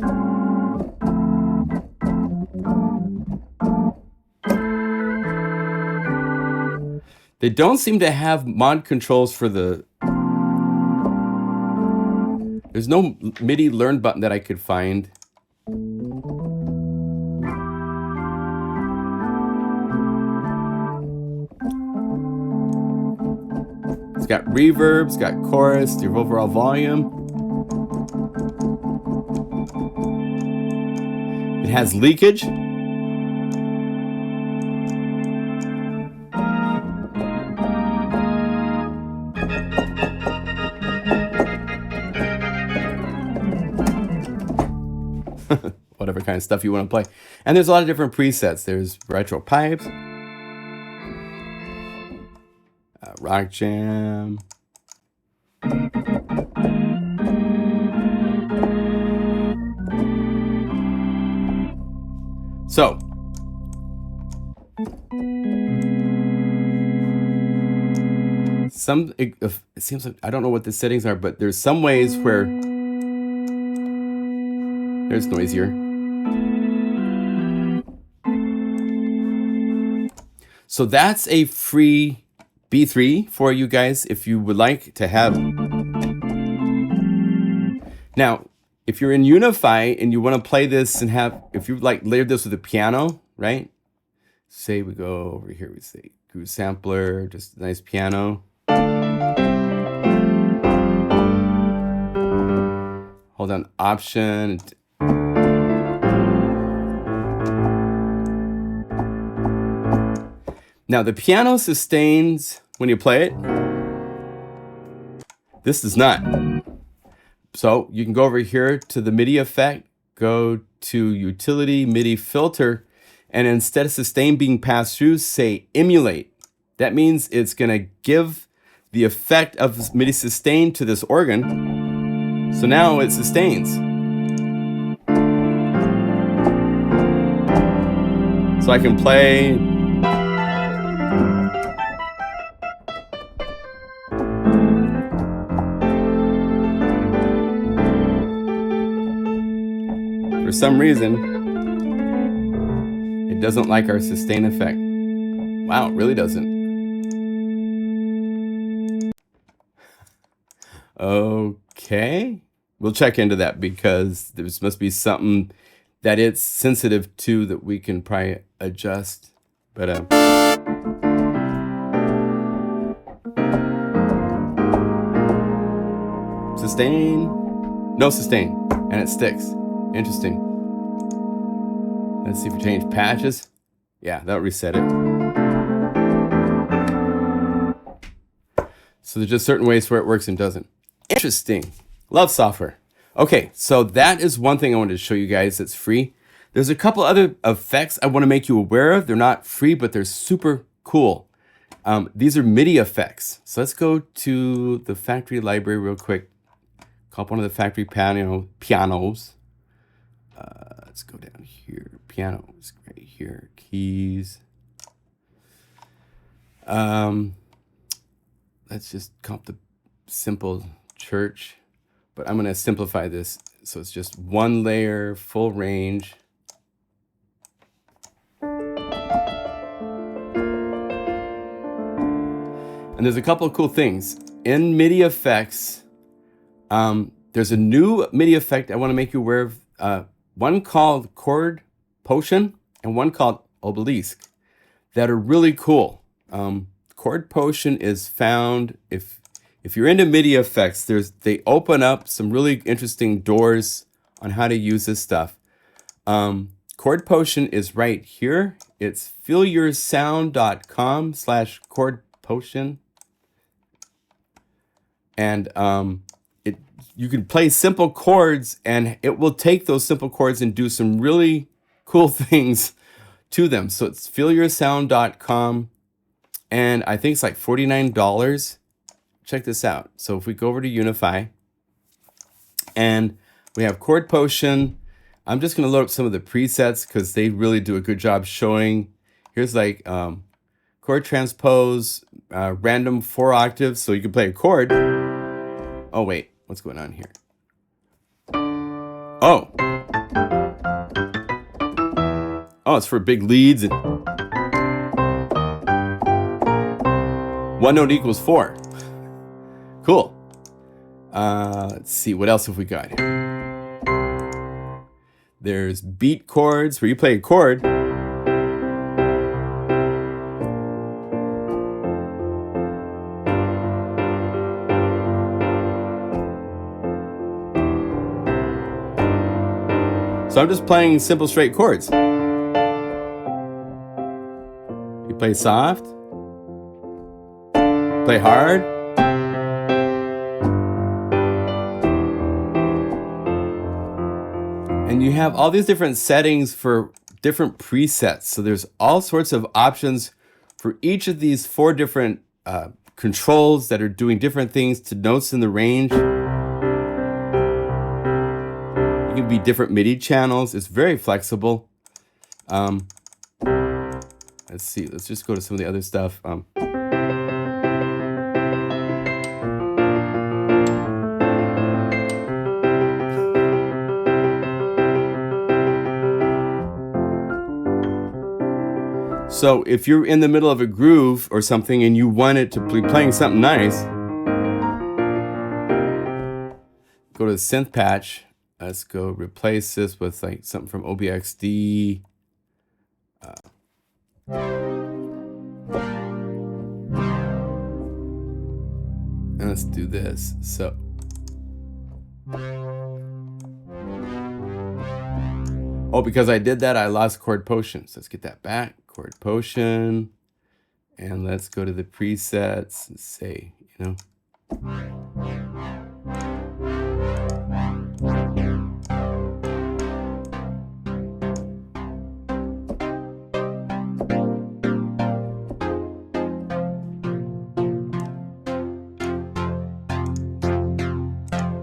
They don't seem to have mod controls for the... There's no MIDI learn button that I could find. It's got reverb, it's got chorus, your overall volume. It has leakage. Whatever kind of stuff you want to play. And there's a lot of different presets. There's retro pipes, rock jam, so it seems like I don't know what the settings are, but there's some ways where there's noisier. So that's a free B3 for you guys if you would like to have. Now, if you're in Unify and you want to play this and have, if you like layer this with a piano, right? Say we go over here, we say groove sampler, just a nice piano. Hold down Option. Now the piano sustains when you play it. This does not. So you can go over here to the MIDI effect, go to Utility, MIDI Filter, and instead of sustain being passed through, say emulate. That means it's gonna give the effect of MIDI sustain to this organ. So now it sustains. So I can play. For some reason, it doesn't like our sustain effect. Wow, it really doesn't. Okay, we'll check into that because there must be something that it's sensitive to that we can probably adjust. But sustain, no sustain, and it sticks. Interesting. Let's see if we change patches. Yeah, that'll reset it. So there's just certain ways where it works and doesn't. Interesting. Love software. Okay, so that is one thing I wanted to show you guys that's free. There's a couple other effects I want to make you aware of. They're not free, but they're super cool. These are MIDI effects. So let's go to the factory library real quick. Call up one of the factory pianos. Let's go down here. Pianos right here. Keys. Let's just call up the simple church. But I'm going to simplify this so it's just one layer, full range. And there's a couple of cool things. In MIDI effects, There's a new MIDI effect I want to make you aware of. One called Chord Potion and one called Obelisk that are really cool. Chord Potion is found if you're into MIDI effects. They open up some really interesting doors on how to use this stuff. Chord Potion is right here. It's feelyoursound.com/chord potion. And you can play simple chords and it will take those simple chords and do some really cool things to them. So it's feelyoursound.com and I think it's like $49. Check this out. So if we go over to Unify and we have Chord Potion, I'm just going to load up some of the presets because they really do a good job showing. Here's like chord transpose, random 4 octaves, so you can play a chord. Oh wait, what's going on here? Oh, it's for big leads and 1 note equals 4. Cool. Let's see, what else have we got here? There's beat chords where you play a chord. So I'm just playing simple straight chords. You play soft, play hard. And you have all these different settings for different presets. So there's all sorts of options for each of these 4 different controls that are doing different things to notes in the range. It can be different MIDI channels. It's very flexible. Let's see. Let's just go to some of the other stuff. So if you're in the middle of a groove or something and you want it to be playing something nice, go to the synth patch. Let's go replace this with like something from OBXD. And let's do this. So because I did that, I lost Chord Potion. So let's get that back. Chord Potion. And let's go to the presets and say, you know.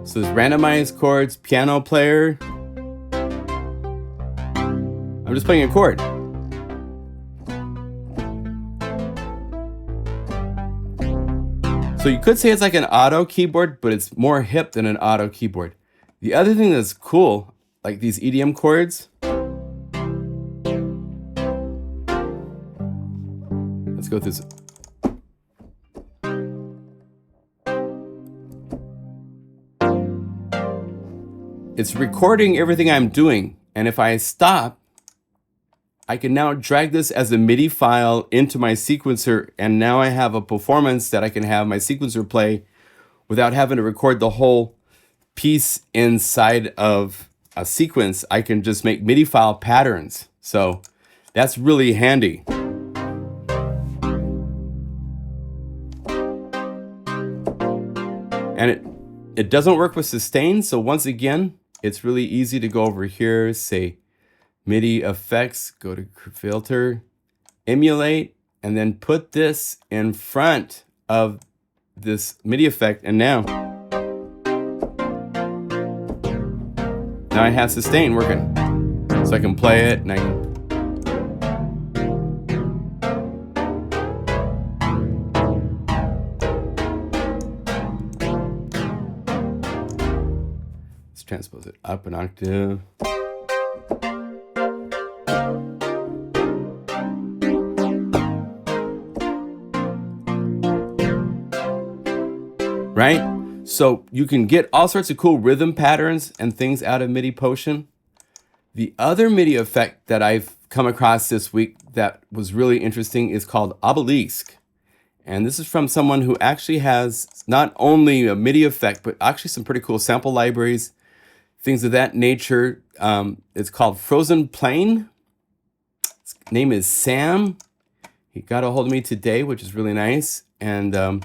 So there's randomized chords, piano player. I'm just playing a chord. So you could say it's like an auto keyboard, but it's more hip than an auto keyboard. The other thing that's cool, like these EDM chords. Let's go through this. It's recording everything I'm doing. And if I stop, I can now drag this as a MIDI file into my sequencer. And now I have a performance that I can have my sequencer play without having to record the whole piece inside of a sequence. I can just make MIDI file patterns. So that's really handy. And it doesn't work with sustain. So once again, it's really easy to go over here, say MIDI effects, go to filter, emulate, and then put this in front of this MIDI effect. And now I have sustain working. So I can play it and I can. Transpose it up an octave. Right? So you can get all sorts of cool rhythm patterns and things out of MIDI Potion. The other MIDI effect that I've come across this week that was really interesting is called Obelisk. And this is from someone who actually has not only a MIDI effect, but actually some pretty cool sample libraries, things of that nature. It's called Frozen Plain. His name is Sam. He got a hold of me today, which is really nice. And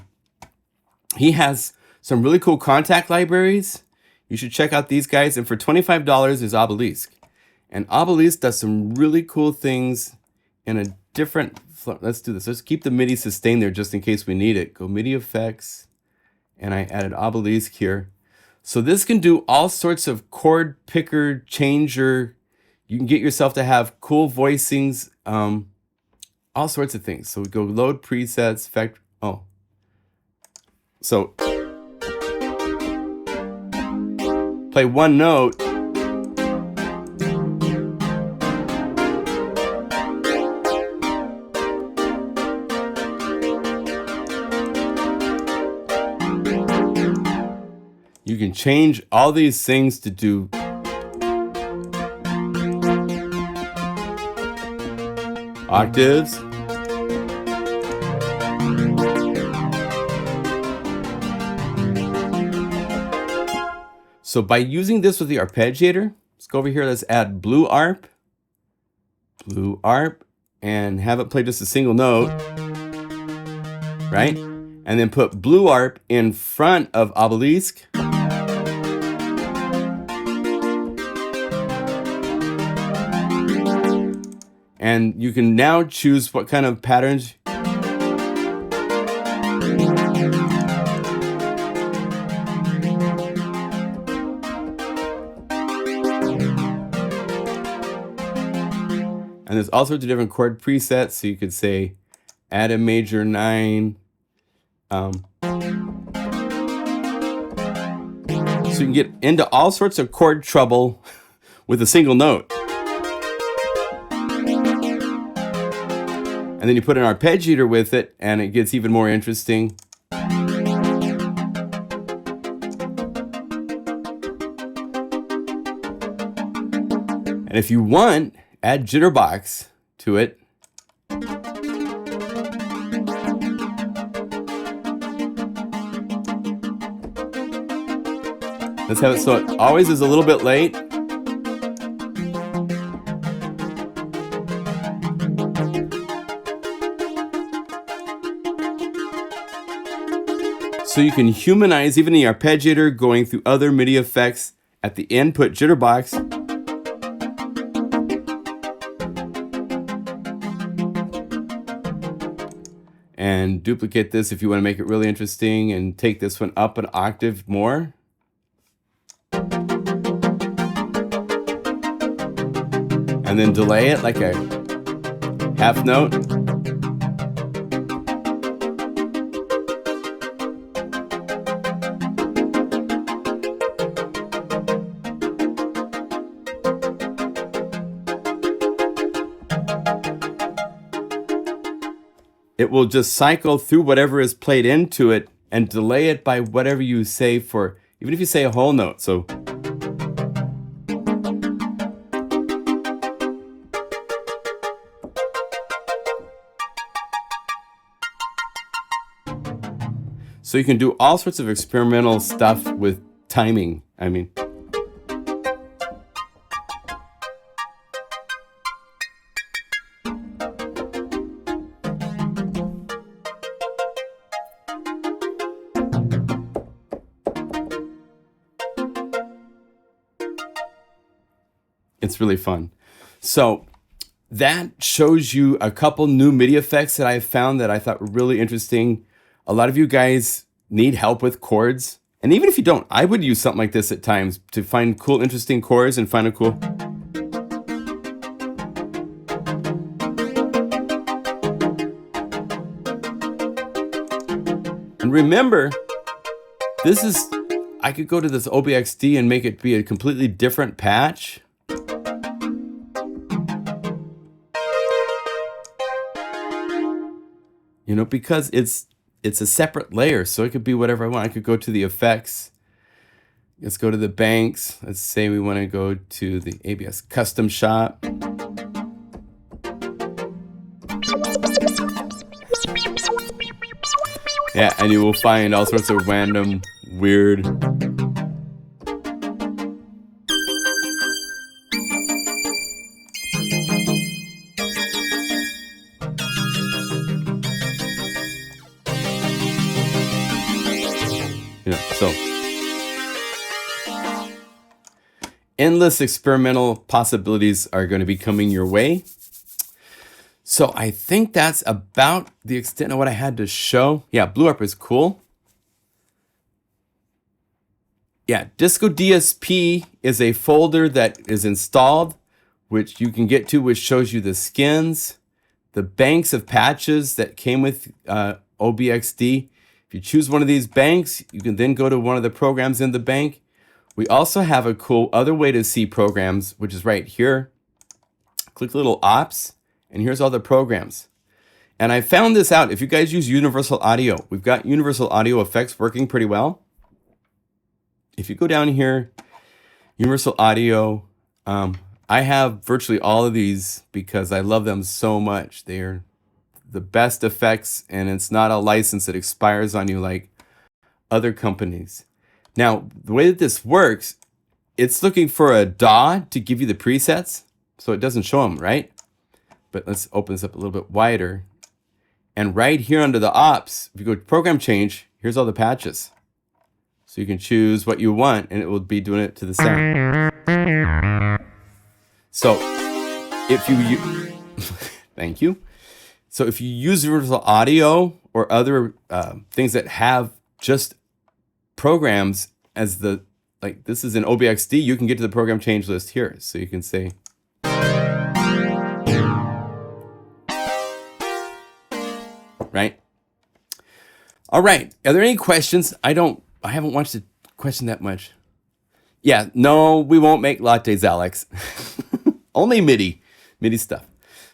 he has some really cool contact libraries. You should check out these guys. And for $25 is Obelisk. And Obelisk does some really cool things in a different... Let's do this. Let's keep the MIDI sustain there just in case we need it. Go MIDI effects. And I added Obelisk here. So this can do all sorts of chord picker, changer. You can get yourself to have cool voicings. All sorts of things. So we go load presets, effect. Oh. So play one note. You can change all these things to do octaves. So by using this with the arpeggiator, let's go over here, let's add blue arp, and have it play just a single note, right? And then put blue arp in front of Obelisk. And you can now choose what kind of patterns. And there's all sorts of different chord presets. So you could say, add a major 9. So you can get into all sorts of chord trouble with a single note. And then you put an arpeggiator with it, and it gets even more interesting. And if you want, add jitterbox to it. Let's have it so it always is a little bit late. So you can humanize even the arpeggiator going through other MIDI effects. At the end, put jitterbox. And duplicate this if you want to make it really interesting, and take this one up an octave more. And then delay it like a half note. It will just cycle through whatever is played into it and delay it by whatever you say for, even if you say a whole note. So you can do all sorts of experimental stuff with timing. I mean, it's really fun. So that shows you a couple new MIDI effects that I found that I thought were really interesting. A lot of you guys need help with chords. And even if you don't, I would use something like this at times to find cool, interesting chords and find a cool... And remember, this is... I could go to this OBXD and make it be a completely different patch. You know, because it's it's a separate layer, so it could be whatever I want. I could go to the effects. Let's go to the banks. Let's say we want to go to the ABS custom shop. Yeah, and you will find all sorts of random, weird. So endless experimental possibilities are going to be coming your way. So I think that's about the extent of what I had to show. Yeah, Blue Harp is cool. Yeah, Disco DSP is a folder that is installed, which you can get to, which shows you the skins, the banks of patches that came with OBXD. If you choose one of these banks, you can then go to one of the programs in the bank. We also have a cool other way to see programs, which is right here. Click little ops, and here's all the programs. And I found this out. If you guys use Universal Audio, we've got Universal Audio effects working pretty well. If you go down here, Universal Audio, I have virtually all of these because I love them so much. They're the best effects, and it's not a license that expires on you like other companies. Now, the way that this works, it's looking for a DAW to give you the presets, so it doesn't show them, right? But let's open this up a little bit wider. And right here under the ops, if you go to program change, here's all the patches. So you can choose what you want, and it will be doing it to the sound. So if you thank you. So if you use Universal Audio or other things that have just programs as the, like this is an OBXD, you can get to the program change list here. So you can say, right? All right. Are there any questions? I haven't watched the question that much. Yeah, no, we won't make lattes, Alex. Only MIDI stuff.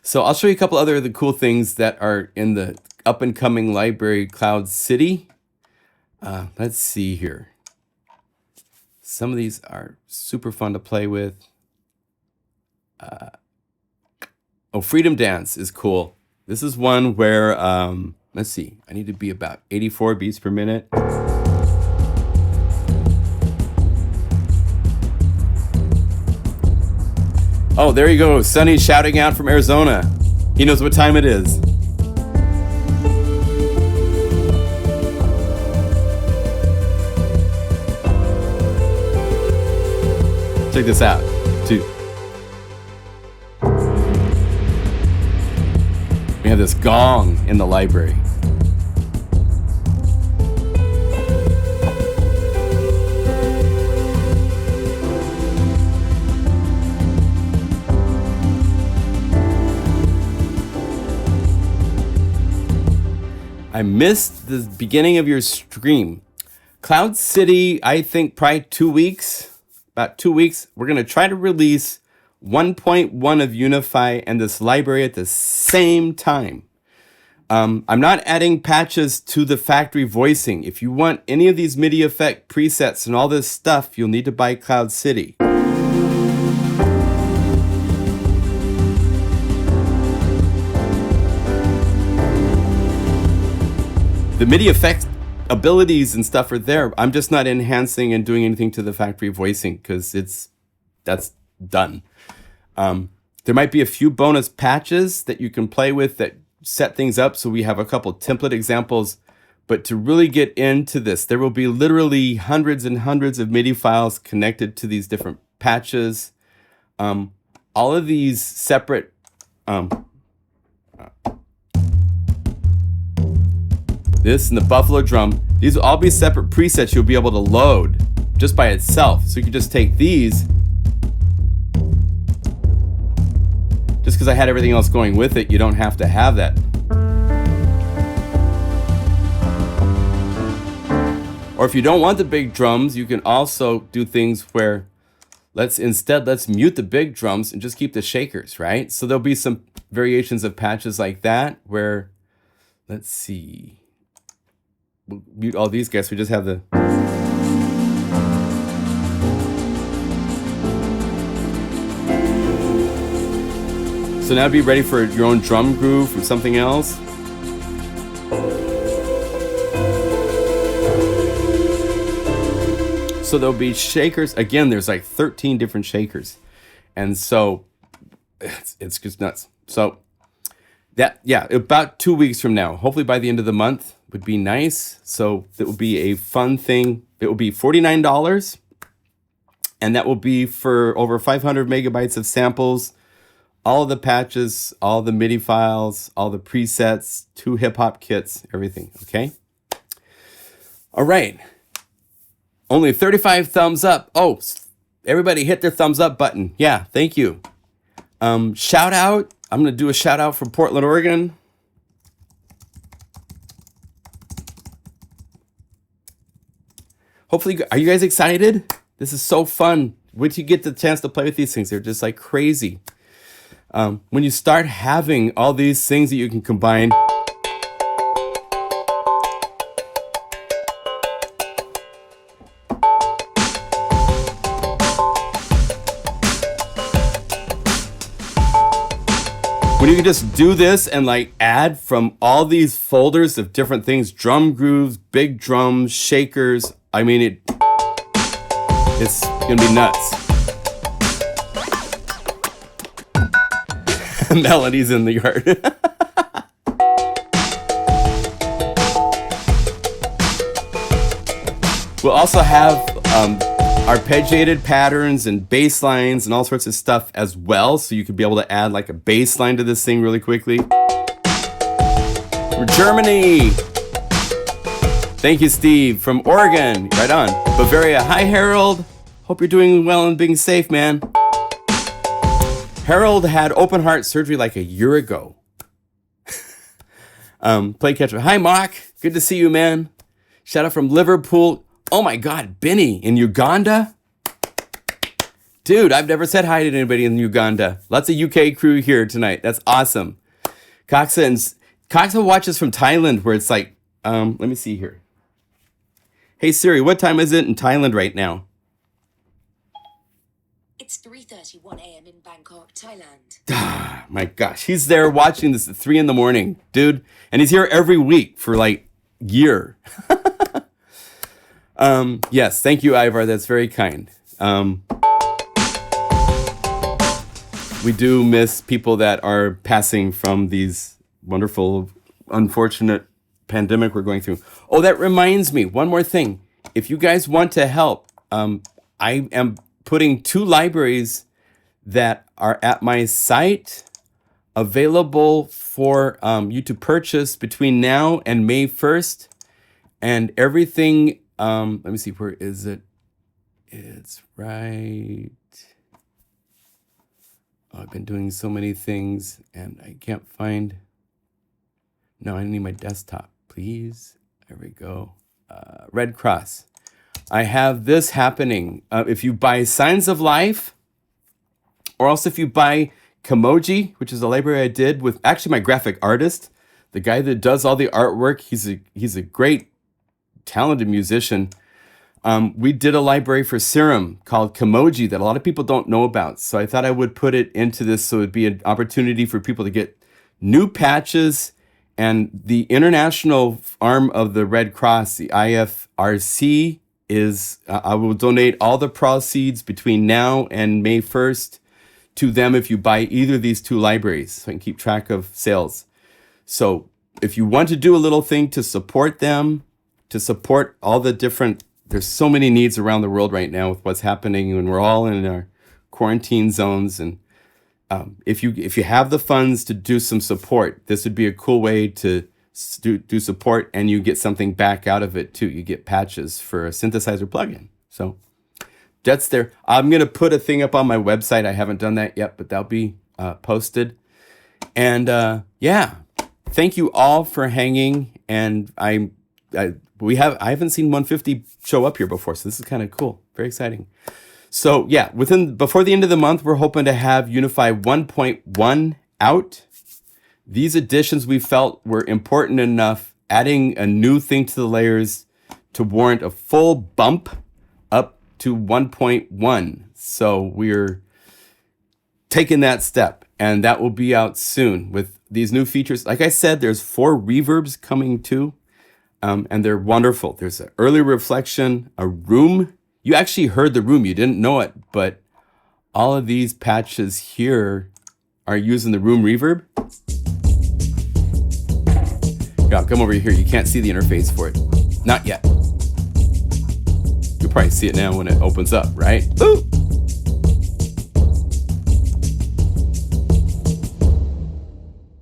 So I'll show you a couple other of the cool things that are in the up and coming library Cloud City. Let's see here. Some of these are super fun to play with. Freedom Dance is cool. This is one where, let's see, I need to be about 84 beats per minute. Oh, there you go. Sonny shouting out from Arizona. He knows what time it is. Check this out. 2. We have this gong in the library. I missed the beginning of your stream. Cloud City, I think probably 2 weeks, about 2 weeks. We're going to try to release 1.1 of Unify and this library at the same time. I'm not adding patches to the factory voicing. If you want any of these MIDI effect presets and all this stuff, you'll need to buy Cloud City. The MIDI effect abilities and stuff are there. I'm just not enhancing and doing anything to the factory voicing because that's done. There might be a few bonus patches that you can play with that set things up. So we have a couple template examples, but to really get into this, there will be literally hundreds and hundreds of MIDI files connected to these different patches. All of these separate, this and the Buffalo drum, these will all be separate presets you'll be able to load just by itself. So you can just take these. Just because I had everything else going with it, you don't have to have that. Or if you don't want the big drums, you can also do things where let's mute the big drums and just keep the shakers, right? So there'll be some variations of patches like that where, let's see. we'll mute all these guys. We just have the. So now be ready for your own drum groove from something else. So there'll be shakers. Again, there's like 13 different shakers. And so it's just nuts. So that, yeah, about 2 weeks from now, hopefully by the end of the month would be nice. So it will be a fun thing. It will be $49. And that will be for over 500 megabytes of samples, all the patches, all the MIDI files, all the presets, 2 hip hop kits, everything. Okay. All right. Only 35 thumbs up. Oh, everybody hit their thumbs up button. Yeah. Thank you. Shout out. I'm going to do a shout out from Portland, Oregon. Hopefully, are you guys excited? This is so fun. Wait till you get the chance to play with these things. They're just like crazy. When you start having all these things that you can combine. When you can just do this and like add from all these folders of different things, drum grooves, big drums, shakers. I mean, it's gonna be nuts. Melodies in the yard. We'll also have arpeggiated patterns and bass lines and all sorts of stuff as well. So you could be able to add like a bass line to this thing really quickly. From Germany. Thank you, Steve. From Oregon. Right on. Bavaria. Hi, Harold. Hope you're doing well and being safe, man. Harold had open heart surgery like a year ago. Play catcher. Hi, Mark. Good to see you, man. Shout out from Liverpool. Oh my God, Benny in Uganda? Dude, I've never said hi to anybody in Uganda. Lots of UK crew here tonight. That's awesome. Coxa watches from Thailand where it's like, let me see here. Hey Siri, what time is it in Thailand right now? It's 3:31 a.m. in Bangkok, Thailand. My gosh, he's there watching this at 3 a.m, dude. And he's here every week for like year. Yes, thank you, Ivar. That's very kind. We do miss people that are passing from these wonderful, unfortunate pandemic we're going through. Oh, that reminds me, one more thing. If you guys want to help, I am putting 2 libraries that are at my site available for you to purchase between now and May 1st. And everything, let me see, where is it? It's right. Oh, I've been doing so many things and I can't find. No, I need my desktop, please. There we go. Red Cross. I have this happening. If you buy Signs of Life, or also if you buy Kamoji, which is a library I did with actually my graphic artist, the guy that does all the artwork. He's a great, talented musician. We did a library for Serum called Kamoji that a lot of people don't know about. So I thought I would put it into this so it'd be an opportunity for people to get new patches. And the international arm of the Red Cross, the IFRC, is I will donate all the proceeds between now and May 1st to them if you buy either of these 2 libraries, so I can keep track of sales. So if you want to do a little thing to support them, to support all the different, there's so many needs around the world right now with what's happening when we're all in our quarantine zones. And if you have the funds to do some support, this would be a cool way to do support, and you get something back out of it too. You get patches for a synthesizer plugin. So that's there. I'm going to put a thing up on my website. I haven't done that yet, but that'll be posted. And yeah, thank you all for hanging. And I haven't seen 150 show up here before, so this is kind of cool. Very exciting. So yeah, before the end of the month, we're hoping to have Unify 1.1 out. These additions we felt were important enough adding a new thing to the layers to warrant a full bump up to 1.1. So we're taking that step, and that will be out soon with these new features. Like I said, there's 4 reverbs coming too, and they're wonderful. There's an early reflection, a room. You actually heard the room. You didn't know it, but all of these patches here are using the room reverb. Yeah, come over here. You can't see the interface for it. Not yet. You'll probably see it now when it opens up, right? Ooh.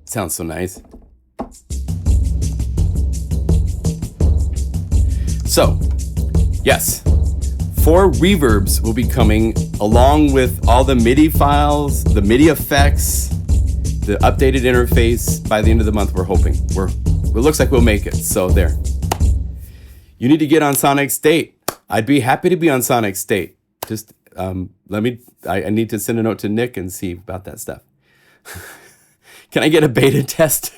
Sounds so nice. So, yes, 4 reverbs will be coming along with all the MIDI files, the MIDI effects, the updated interface by the end of the month. We're hoping. It looks like we'll make it. So there. You need to get on Sonic State. I'd be happy to be on Sonic State. Just I need to send a note to Nick and see about that stuff. Can I get a beta test?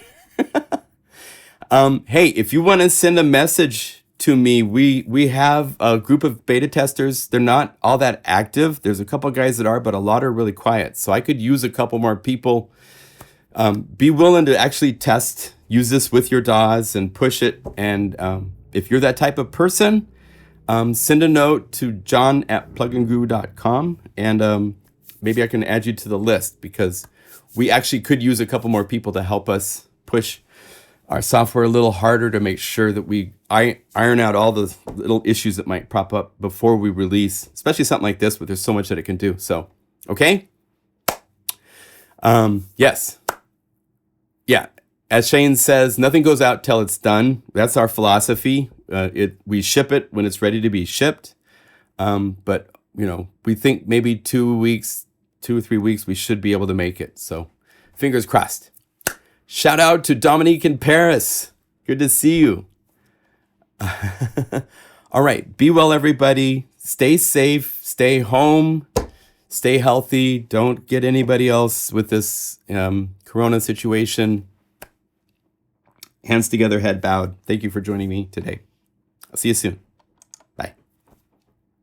Hey, if you want to send a message to me, we have a group of beta testers. They're not all that active. There's a couple guys that are, but a lot are really quiet. So I could use a couple more people. Be willing to actually test, use this with your DAWs and push it. And if you're that type of person, send a note to john@plugandguru.com, and maybe I can add you to the list, because we actually could use a couple more people to help us push our software a little harder to make sure that we iron out all the little issues that might pop up before we release, especially something like this, where there's so much that it can do. So, okay? Yes. Yeah. As Shane says, nothing goes out till it's done. That's our philosophy. We ship it when it's ready to be shipped. But, we think maybe 2 or 3 weeks, we should be able to make it. So fingers crossed. Shout out to Dominique in Paris. Good to see you. All right. Be well, everybody. Stay safe. Stay home. Stay healthy. Don't get anybody else with this corona situation. Hands together, head bowed. Thank you for joining me today. I'll see you soon.